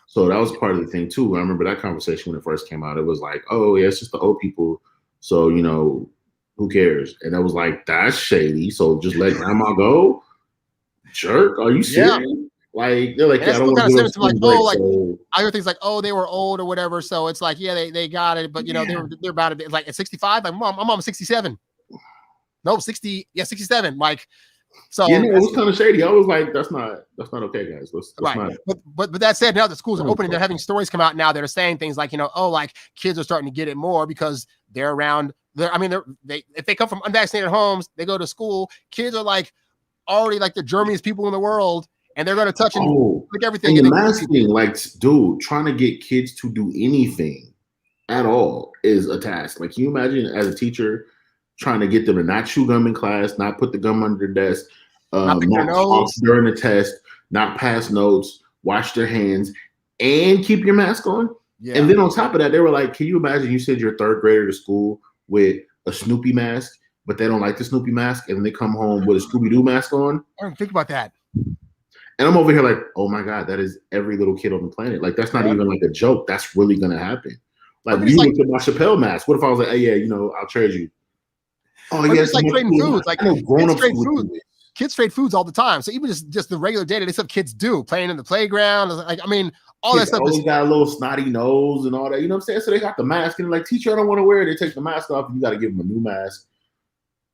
B: So that was part of the thing too. I remember that conversation when it first came out. It was like, oh yeah, it's just the old people. So, who cares? And I was like, that's shady. So just let grandma go. Jerk. Are you serious? Yeah. Like they're like, I don't want to
A: like, I hear things like, they were old or whatever. So it's like, they got it, but they're about it. Like at 65, like my mom's 67. No, 60, 67. Like, so
B: it was kind of shady. I was like, that's not okay, guys. Let's
A: right.
B: not.
A: But that said, now that schools are opening, they're having stories come out now that are saying things like, like kids are starting to get it more because they're around. If they come from unvaccinated homes, they go to school. Kids are like already like the germiest people in the world, and they're going to touch like everything.
B: And the mask thing, like, dude, trying to get kids to do anything at all is a task. Like, can you imagine as a teacher trying to get them to not chew gum in class, not put the gum under their desk, not talk during the test, not pass notes, wash their hands, and keep your mask on? Yeah. And then on top of that, they were like, can you imagine you send your third grader to school with a Snoopy mask, but they don't like the Snoopy mask, and then they come home with a Scooby-Doo mask on?
A: I don't think about that.
B: And I'm over here like, oh my God, that is every little kid on the planet. Like, that's not even like a joke. That's really going to happen. Like, you look at my Chappelle mask. What if I was like, hey, yeah, I'll trade you. Oh, yeah,
A: it's like trading foods. Like kids trade foods all the time. So even just the regular day-to-day stuff kids do, playing in the playground. Like, I mean, all that stuff.
B: Always got a little snotty nose and all that. You know what I'm saying? So they got the mask and like, teacher, I don't want to wear it. They take the mask off and you got to give them a new mask.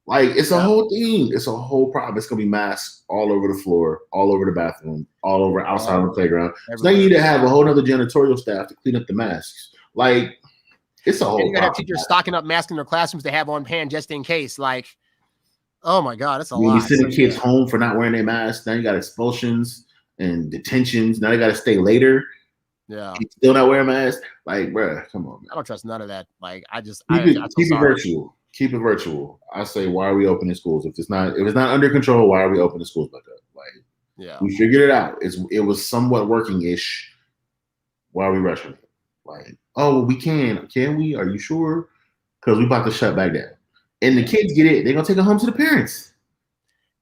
B: Like, it's a whole thing. It's a whole problem. It's gonna be masks all over the floor, all over the bathroom, all over outside on the playground. So now you need to have a whole other janitorial staff to clean up the masks. Like, it's a whole.
A: And you gotta have teachers stocking up masks in their classrooms to have on hand just in case. Like, oh my God, it's a lot.
B: You send the kids home for not wearing their masks. Now you got expulsions and detentions. Now they got to stay later.
A: Yeah,
B: still not wearing masks. Like, bruh, come on, man.
A: I don't trust none of that. Like,
B: keep it virtual. Keep it virtual. I say, why are we opening schools? If it's not under control, why are we opening schools back up? Like, we figured it out. It was somewhat working-ish. Why are we rushing it? Like, oh, we can we? Are you sure? Because we about to shut back down. And the kids get it, they're gonna take it home to the parents.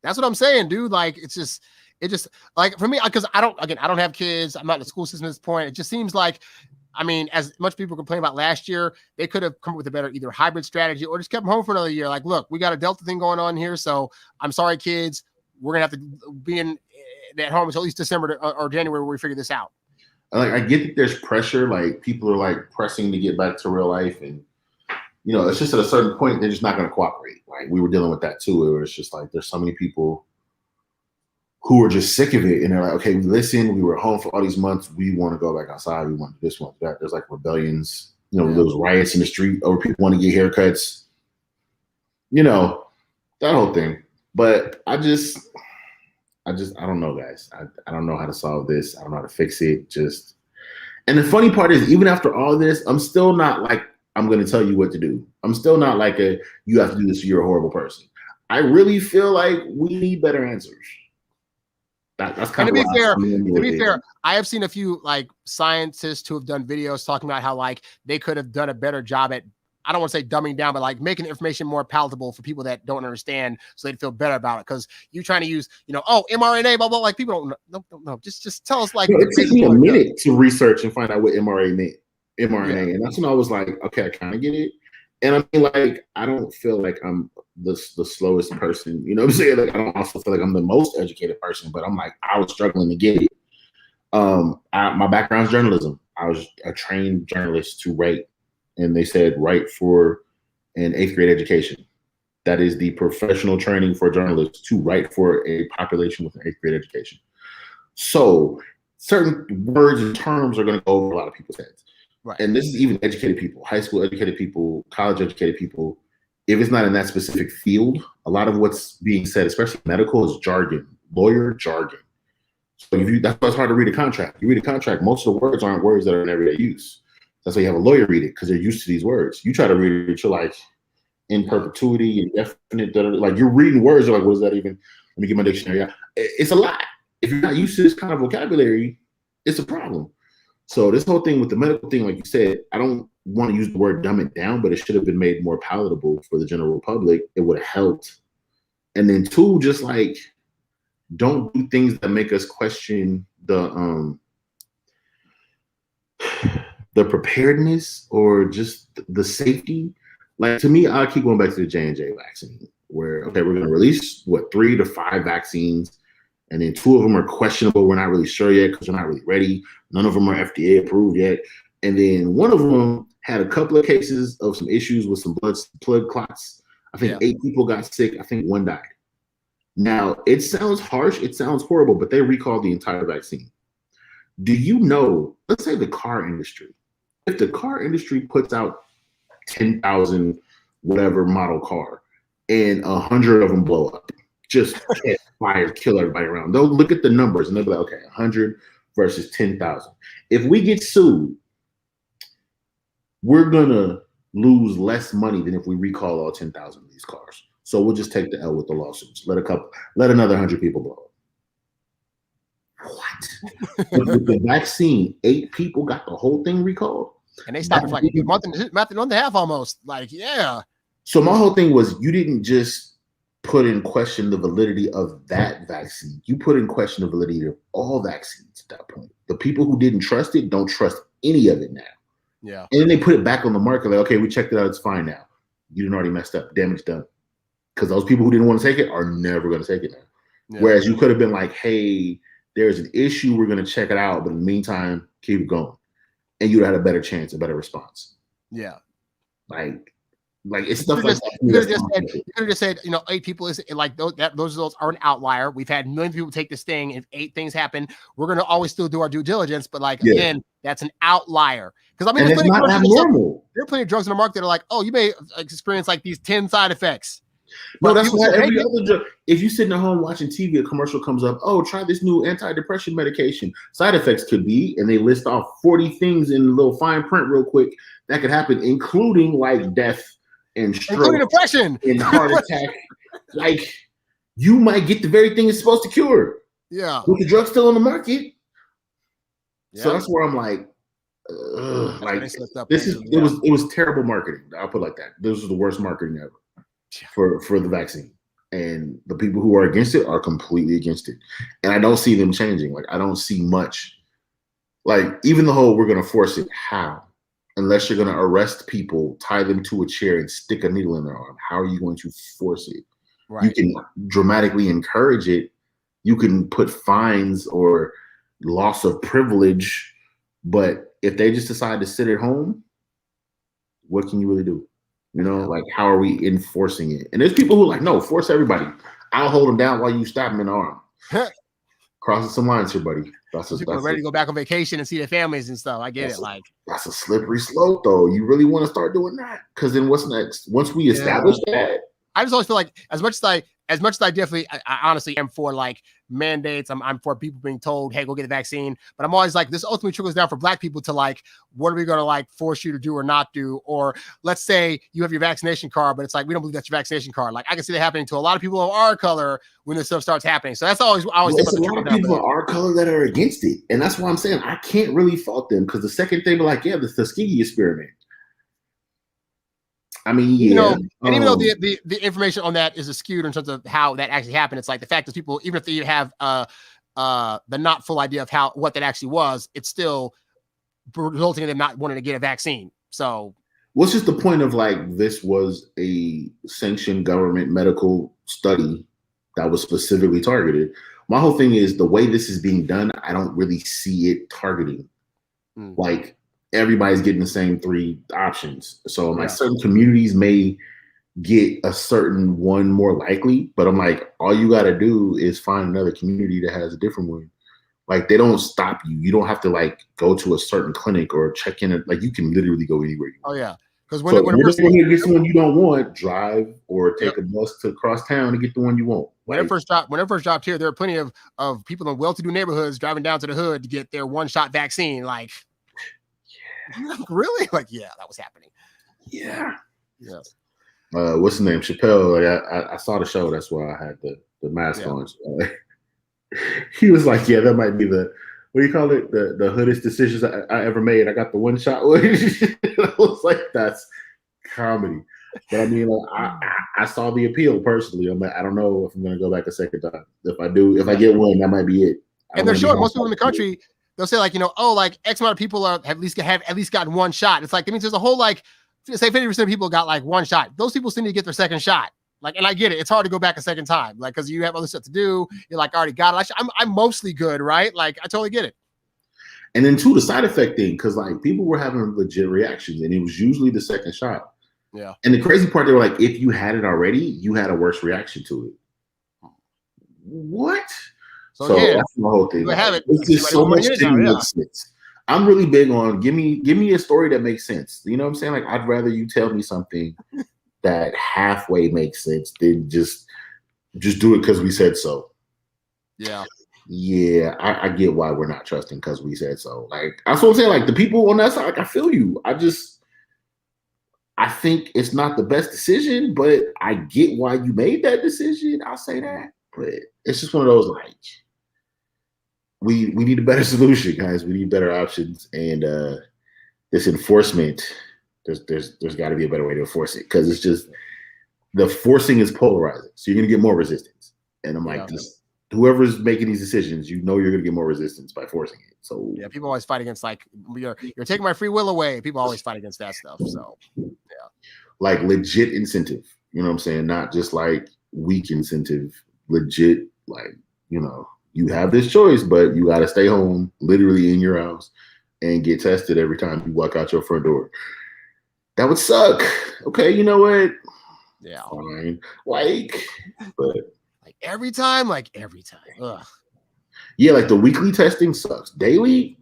A: That's what I'm saying, dude. Like, it just like for me, because I don't have kids. I'm not in the school system at this point. It just seems like, I mean, as much people complain about last year, they could have come up with a better either hybrid strategy or just kept them home for another year. Like, look, we got a Delta thing going on here. So I'm sorry, kids. We're going to have to be at home until at least December or January where we figure this out.
B: Like, I get that there's pressure. Like, people are like pressing to get back to real life. And, it's just at a certain point, they're just not going to cooperate. Like, we were dealing with that too. Where it's just like, there's so many people who are just sick of it. And they're like, okay, we were home for all these months. We want to go back outside. We want to do this, want that. There's like rebellions, there was riots in the street over people want to get haircuts, that whole thing. But I don't know, guys. I don't know how to solve this. I don't know how to fix it. And the funny part is, even after all this, I'm still not like, I'm going to tell you what to do. I'm still not like you have to do this or you're a horrible person. I really feel like we need better answers. That's kind of
A: to be fair, I have seen a few like scientists who have done videos talking about how like they could have done a better job at, I don't want to say dumbing down, but like making the information more palatable for people that don't understand, so they'd feel better about it. Because you're trying to use, mRNA, blah blah. Like people don't know. Just tell us like.
B: It took me a minute to research and find out what mRNA meant. And that's when I was like, okay, I kind of get it. And I mean, like, I don't feel like I'm the slowest person. You know what I'm saying? Like, I don't also feel like I'm the most educated person, but I'm like, I was struggling to get it. My background's journalism. I was a trained journalist to write, and they said write for an 8th grade education. That is the professional training for journalists, to write for a population with an 8th grade education. So certain words and terms are going to go over a lot of people's heads. Right. And this is even educated people, high school educated people, college educated people. If it's not in that specific field, a lot of what's being said, especially medical, is jargon, lawyer jargon. So that's why it's hard to read a contract. You read a contract, most of the words aren't words that are in everyday use. That's why you have a lawyer read it, because they're used to these words. You try to read it, you're like in perpetuity and definite, like you're reading words, you're like, what is that even? Let me get my dictionary out. It's a lot. If you're not used to this kind of vocabulary, it's a problem. So this whole thing with the medical thing, like you said, I don't want to use the word dumb it down, but it should have been made more palatable for the general public. It would have helped. And then 2, just like, don't do things that make us question the preparedness or just the safety. Like, to me, I keep going back to the J&J vaccine, where, okay, we're going to release 3 to 5 vaccines. And then 2 of them are questionable. We're not really sure yet because we're not really ready. None of them are FDA approved yet. And then 1 of them had a couple of cases of some issues with some blood clots. I think 8 people got sick. I think 1 died. Now, it sounds harsh. It sounds horrible, but they recalled the entire vaccine. Do you know, let's say the car industry, if the car industry puts out 10,000 whatever model car and 100 of them blow up, just catch fire, kill everybody around. They'll look at the numbers and they'll be like, okay, 100 versus 10,000. If we get sued, we're going to lose less money than if we recall all 10,000 of these cars. So we'll just take the L with the lawsuits. Let another 100 people blow up. What? But with the vaccine, 8 people got the whole thing recalled.
A: And they stopped for like a month and a half almost. Like, yeah.
B: So my whole thing was, you didn't just put in question the validity of that vaccine. You put in question the validity of all vaccines at that point. The people who didn't trust it don't trust any of it now.
A: Yeah.
B: And then they put it back on the market. Like, okay, we checked it out. It's fine now. You didn't already messed up. Damage done. Because those people who didn't want to take it are never going to take it now. Yeah. Whereas you could have been like, hey, there's an issue. We're going to check it out. But in the meantime, keep it going. And you'd have had a better chance, a better response.
A: Yeah.
B: Like it's stuff like that.
A: You could have just said, 8 people is like those results are an outlier. We've had millions of people take this thing. If 8 things happen, we're going to always still do our due diligence. But again, that's an outlier. Because I mean,
B: it's not abnormal.
A: There are plenty of drugs in the market that are like, oh, you may experience like these 10 side effects.
B: No, that's why every other drug. If you're sitting at home watching TV, a commercial comes up. Oh, try this new antidepressant medication. Side effects could be, and they list off 40 things in a little fine print real quick that could happen, including like death and stroke,
A: including depression
B: and heart attack. Like, you might get the very thing it's supposed to cure.
A: Yeah,
B: with the drug still on the market. Yeah. So that's where I'm like, like
A: up
B: this
A: into,
B: is it was terrible marketing. I'll put it like that. This was the worst marketing ever for the vaccine. And the people who are against it are completely against it. And I don't see them changing. Like I don't see much. Like even the whole we're gonna force it, how? Unless you're gonna arrest people, tie them to a chair and stick a needle in their arm. How are you going to force it? Right. You can dramatically encourage it. You can put fines or loss of privilege, but if they just decide to sit at home, what can you really do? You know, like how are we enforcing it? And there's people who are like, no, force everybody. I'll hold them down while you stab them in the arm. Crossing some lines here, buddy.
A: People are ready to go back on vacation and see their families and stuff. I get it. Like
B: that's a slippery slope, though. You really want to start doing that? Because then what's next? Once we establish that,
A: I just always feel like as much as I definitely, I honestly am for like mandates. I'm for people being told, hey, go get the vaccine. But I'm always like, this ultimately trickles down for Black people to like, what are we going to like force you to do or not do? Or let's say you have your vaccination card, but it's like, we don't believe that's your vaccination card. Like I can see that happening to a lot of people of our color when this stuff starts happening. So that's always, I always think about
B: a lot of people of our color that are against it. And that's why I'm saying I can't really fault them because the second thing they're like, yeah, the Tuskegee experiment. I mean,
A: you know, and even though the information on that is skewed in terms of how that actually happened, it's like the fact that people, even if they have the not full idea of what that actually was, it's still resulting in them not wanting to get a vaccine. So,
B: what's just the point of like this was a sanctioned government medical study that was specifically targeted? My whole thing is the way this is being done, I don't really see it targeting. Like everybody's getting the same 3 options. So like certain communities may get a certain one more likely, but I'm like, all you got to do is find another community that has a different one. Like they don't stop you. You don't have to like go to a certain clinic or check in. Like you can literally go anywhere you want.
A: Oh yeah.
B: Because when you get someone you don't want, drive or take a bus to cross town to get the one you want.
A: When I first dropped here, there are plenty of people in well-to-do neighborhoods driving down to the hood to get their one-shot vaccine. Like, really? Like, yeah, that was happening.
B: Yeah.
A: Yes.
B: What's his name? Chappelle. Like, I saw the show. That's why I had the mask on. He was like, yeah, that might be the, what do you call it? The hoodest decisions I ever made. I got the one shot. I was like, that's comedy. But I mean, like, I saw the appeal personally. I'm like, I don't know if I'm going to go back a second time. If I do, if I get one, that might be it.
A: And they're showing most people in the country, they'll say like, you know, oh, like X amount of people have at least gotten one shot. It's like, it means there's a whole, like, say 50% of people got like one shot. Those people still need to get their second shot. Like, and I get it. It's hard to go back a second time. Like, cause you have other stuff to do. You're like, I already got it. I'm mostly good. Right. Like, I totally get it.
B: And then too, the side effect thing. Cause like people were having legit reactions and it was usually the second shot.
A: Yeah.
B: And the crazy part, they were like, if you had it already, you had a worse reaction to it. What? So
A: yeah,
B: that's my whole thing.
A: Like, have it.
B: It's just so much didn't make sense. I'm really big on give me a story that makes sense. You know what I'm saying? Like I'd rather you tell me something that halfway makes sense than just do it because we said so.
A: Yeah.
B: Yeah, I get why we're not trusting because we said so. Like that's what I'm saying. Like the people on that side, like I feel you. I think it's not the best decision, but I get why you made that decision. I'll say that. But it's just one of those like we need a better solution, guys. We need better options. And this enforcement, there's got to be a better way to enforce it because it's just the forcing is polarizing. So you're gonna get more resistance. And I'm like, just whoever's making these decisions, you know you're gonna get more resistance by forcing it. So
A: yeah, people always fight against like you're taking my free will away. People always fight against that stuff. So yeah.
B: Like legit incentive. You know what I'm saying? Not just like weak incentive, legit, like, you know, you have this choice, but you gotta stay home, literally in your house, and get tested every time you walk out your front door. That would suck. Okay, you know what?
A: Yeah.
B: Fine. But
A: like every time. Ugh.
B: Yeah, like the weekly testing sucks. Daily,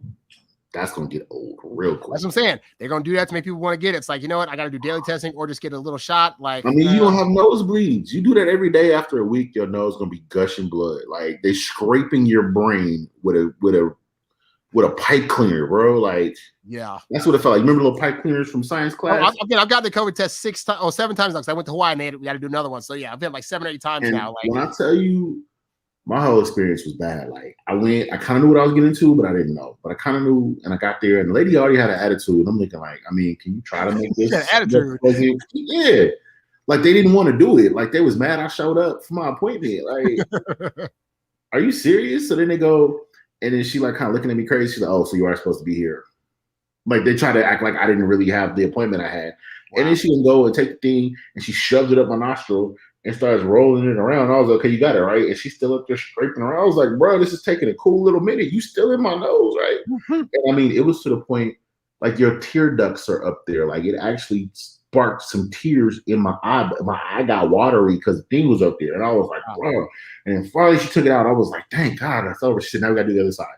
B: that's gonna get old real quick.
A: That's what I'm saying. They're gonna do that to make people want to get it. It's like, you know what? I gotta do daily testing or just get a little shot. Like,
B: I mean, you don't have nosebleeds. You do that every day. After a week, your nose gonna be gushing blood. Like they scraping your brain with a pipe cleaner, bro. Like,
A: yeah,
B: that's what it felt like. Remember the little pipe cleaners from science class?
A: I've got the COVID test 7 times now because I went to Hawaii and we got to do another one. So yeah, I've been like 7 or 8 times now. Like
B: when I tell you, My whole experience was bad. Like I kind of knew what I was getting into, but I didn't know. But I kind of knew, and I got there, and the lady already had an attitude. And I'm looking like, I mean, can you try to make this
A: attitude?
B: Yeah, like they didn't want to do it. Like they was mad I showed up for my appointment. Like, are you serious? So then they go, and then she like kind of looking at me crazy. She's like, oh, so you are supposed to be here. Like they try to act like I didn't really have the appointment I had. Wow. And then she can go and take the thing and she shoves it up my nostril and starts rolling it around. I was like, okay, you got it, right? And she's still up there scraping around. I was like, bro, this is taking a cool little minute. You still in my nose, right? Mm-hmm. And I mean, it was to the point, like your tear ducts are up there. Like it actually sparked some tears in my eye. My eye got watery because the thing was up there. And I was like, bro. And then finally she took it out. I was like, thank God, that's over. She said, now we got to do the other side.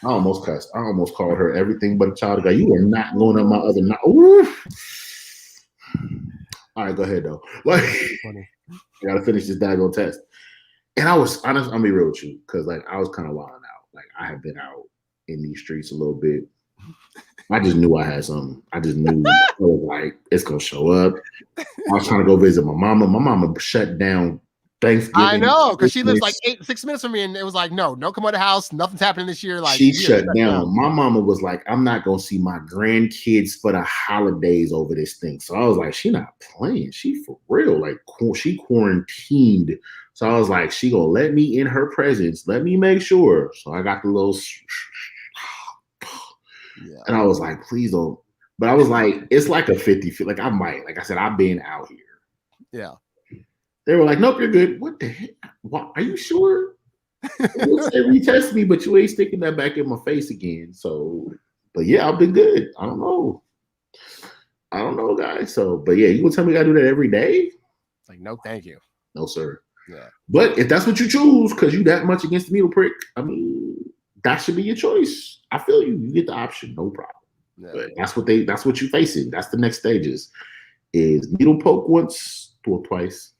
B: I almost cussed. I almost called her everything but a child of God. You are not going on my other. All right, go ahead though. Like, I gotta finish this daggone test. And I was honest. I'm gonna be real with you because like I was kind of wilding out. Like I have been out in these streets a little bit. I just knew I had something. I just knew I was like it's gonna show up. I was trying to go visit my mama. My mama shut down Thanksgiving.
A: I know, because she lives like 6 minutes from me, and it was like, no, come out of the house. Nothing's happening this year. Like
B: she shut down. My mama was like, I'm not gonna see my grandkids for the holidays over this thing. So I was like, she not playing. She for real. Like she quarantined. So I was like, she gonna let me in her presence. Let me make sure. So I got the little, and I was like, please don't. But I was like, it's like a 50. Like I might. Like I said, I've been out here.
A: Yeah.
B: They were like, nope, you're good. What the heck? What, are you sure? They retest me, but you ain't sticking that back in my face again. So, but yeah, I've been good. I don't know, guys. So, but yeah, you gonna tell me I gotta do that every day?
A: Like, no, thank you.
B: No, sir.
A: Yeah.
B: But if that's what you choose, because you that much against the needle prick, I mean, that should be your choice. I feel you. You get the option, no problem. Yeah. But that's what you're facing. That's the next stages. Is needle poke once or twice.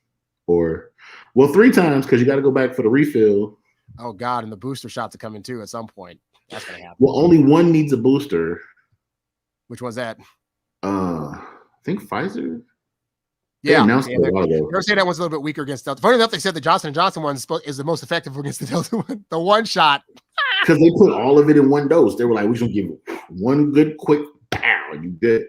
B: Or, well, 3 times because you got to go back for the refill.
A: Oh, God. And the booster shots are coming too at some point. That's going to happen.
B: Well, only one needs a booster.
A: Which one's that?
B: I think Pfizer.
A: Yeah. They were saying that one's a little bit weaker against Delta. Funny enough, they said the Johnson & Johnson one is the most effective against the Delta one. The one shot.
B: Because they put all of it in one dose. They were like, we're going to give one good, quick, pow, you good.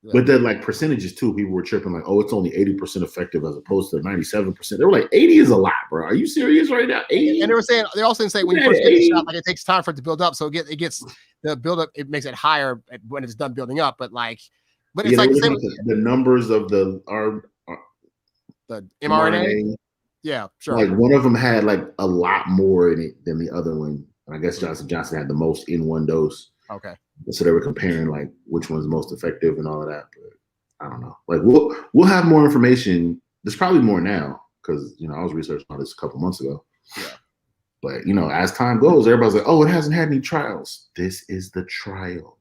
B: Yeah. But then, like percentages too, people were tripping like, "Oh, it's only 80% effective as opposed to 97%." They were like, "80 is a lot, bro. Are you serious right now?" 80?
A: And they also say when you first get the shot, like it takes time for it to build up, so it gets the build up. It makes it higher when it's done building up. But it's like
B: the numbers of the
A: mRNA. Yeah, sure.
B: Like one of them had like a lot more in it than the other one. I guess Johnson & Johnson had the most in one dose.
A: Okay.
B: So they were comparing like which one's most effective and all of that. But I don't know. Like we'll have more information. There's probably more now because I was researching all this a couple months ago.
A: Yeah.
B: But as time goes, everybody's like, oh, it hasn't had any trials. This is the trial.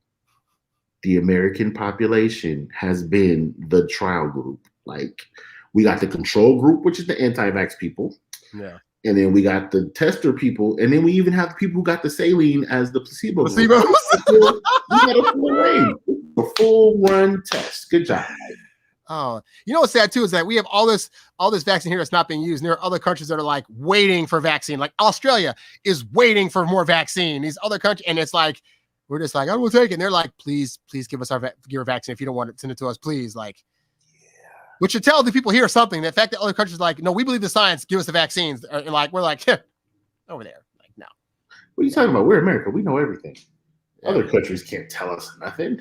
B: The American population has been the trial group. Like we got the control group, which is the anti-vax people.
A: Yeah.
B: And then we got the tester people, and then we even have the people who got the saline as the placebo.
A: We got
B: a full run test. Good job.
A: Oh, what's sad too is that we have all this vaccine here that's not being used. And there are other countries that are like waiting for vaccine. Like Australia is waiting for more vaccine. These other countries, and it's like we're just like, oh, we'll take it. And they're like, please give us your vaccine. If you don't want it, send it to us, please. Like. Which should tell the people here something. The fact that other countries are like, no, we believe the science, give us the vaccines. And like, we're like, over there. Like, no.
B: What are you talking about? We're America. We know everything. Yeah. Other countries can't tell us nothing.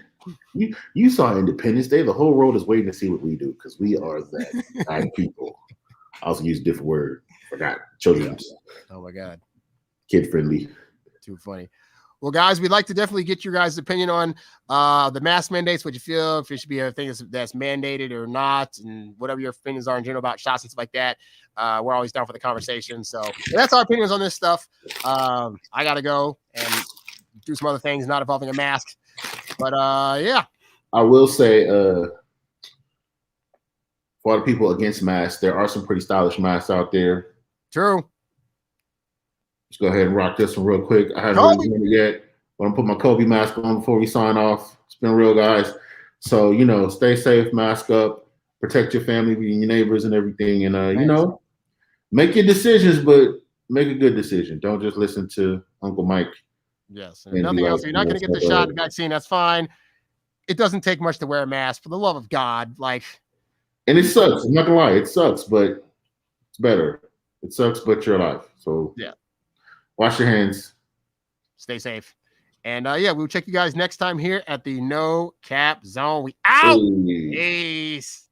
B: You saw Independence Day. The whole world is waiting to see what we do because we are that kind of people. I also use a different word. Forgot. Children's.
A: Oh, my God.
B: Kid friendly.
A: Too funny. Well, guys, we'd like to definitely get your guys' opinion on the mask mandates, what you feel, if it should be a thing that's mandated or not, and whatever your opinions are in general about shots and stuff like that. We're always down for the conversation. So that's our opinions on this stuff. I got to go and do some other things not involving a mask. But, yeah. I
B: will say, for the people against masks, there are some pretty stylish masks out there.
A: True.
B: Let's go ahead and rock this one real quick. I haven't really done it yet. I'm going to put my Kobe mask on before we sign off. It's been real, guys. So, stay safe, mask up, protect your family and your neighbors and everything. And, make your decisions, but make a good decision. Don't just listen to Uncle Mike.
A: Yes, and nothing else. You're not going to get the shot, the vaccine. That's fine. It doesn't take much to wear a mask. For the love of God, like.
B: And it sucks. I'm not gonna lie, it sucks, but it's better. It sucks, but you're alive. So
A: yeah,
B: wash your hands.
A: Stay safe. And yeah, we'll check you guys next time here at the No Cap Zone. We out.
B: Hey.
A: Peace.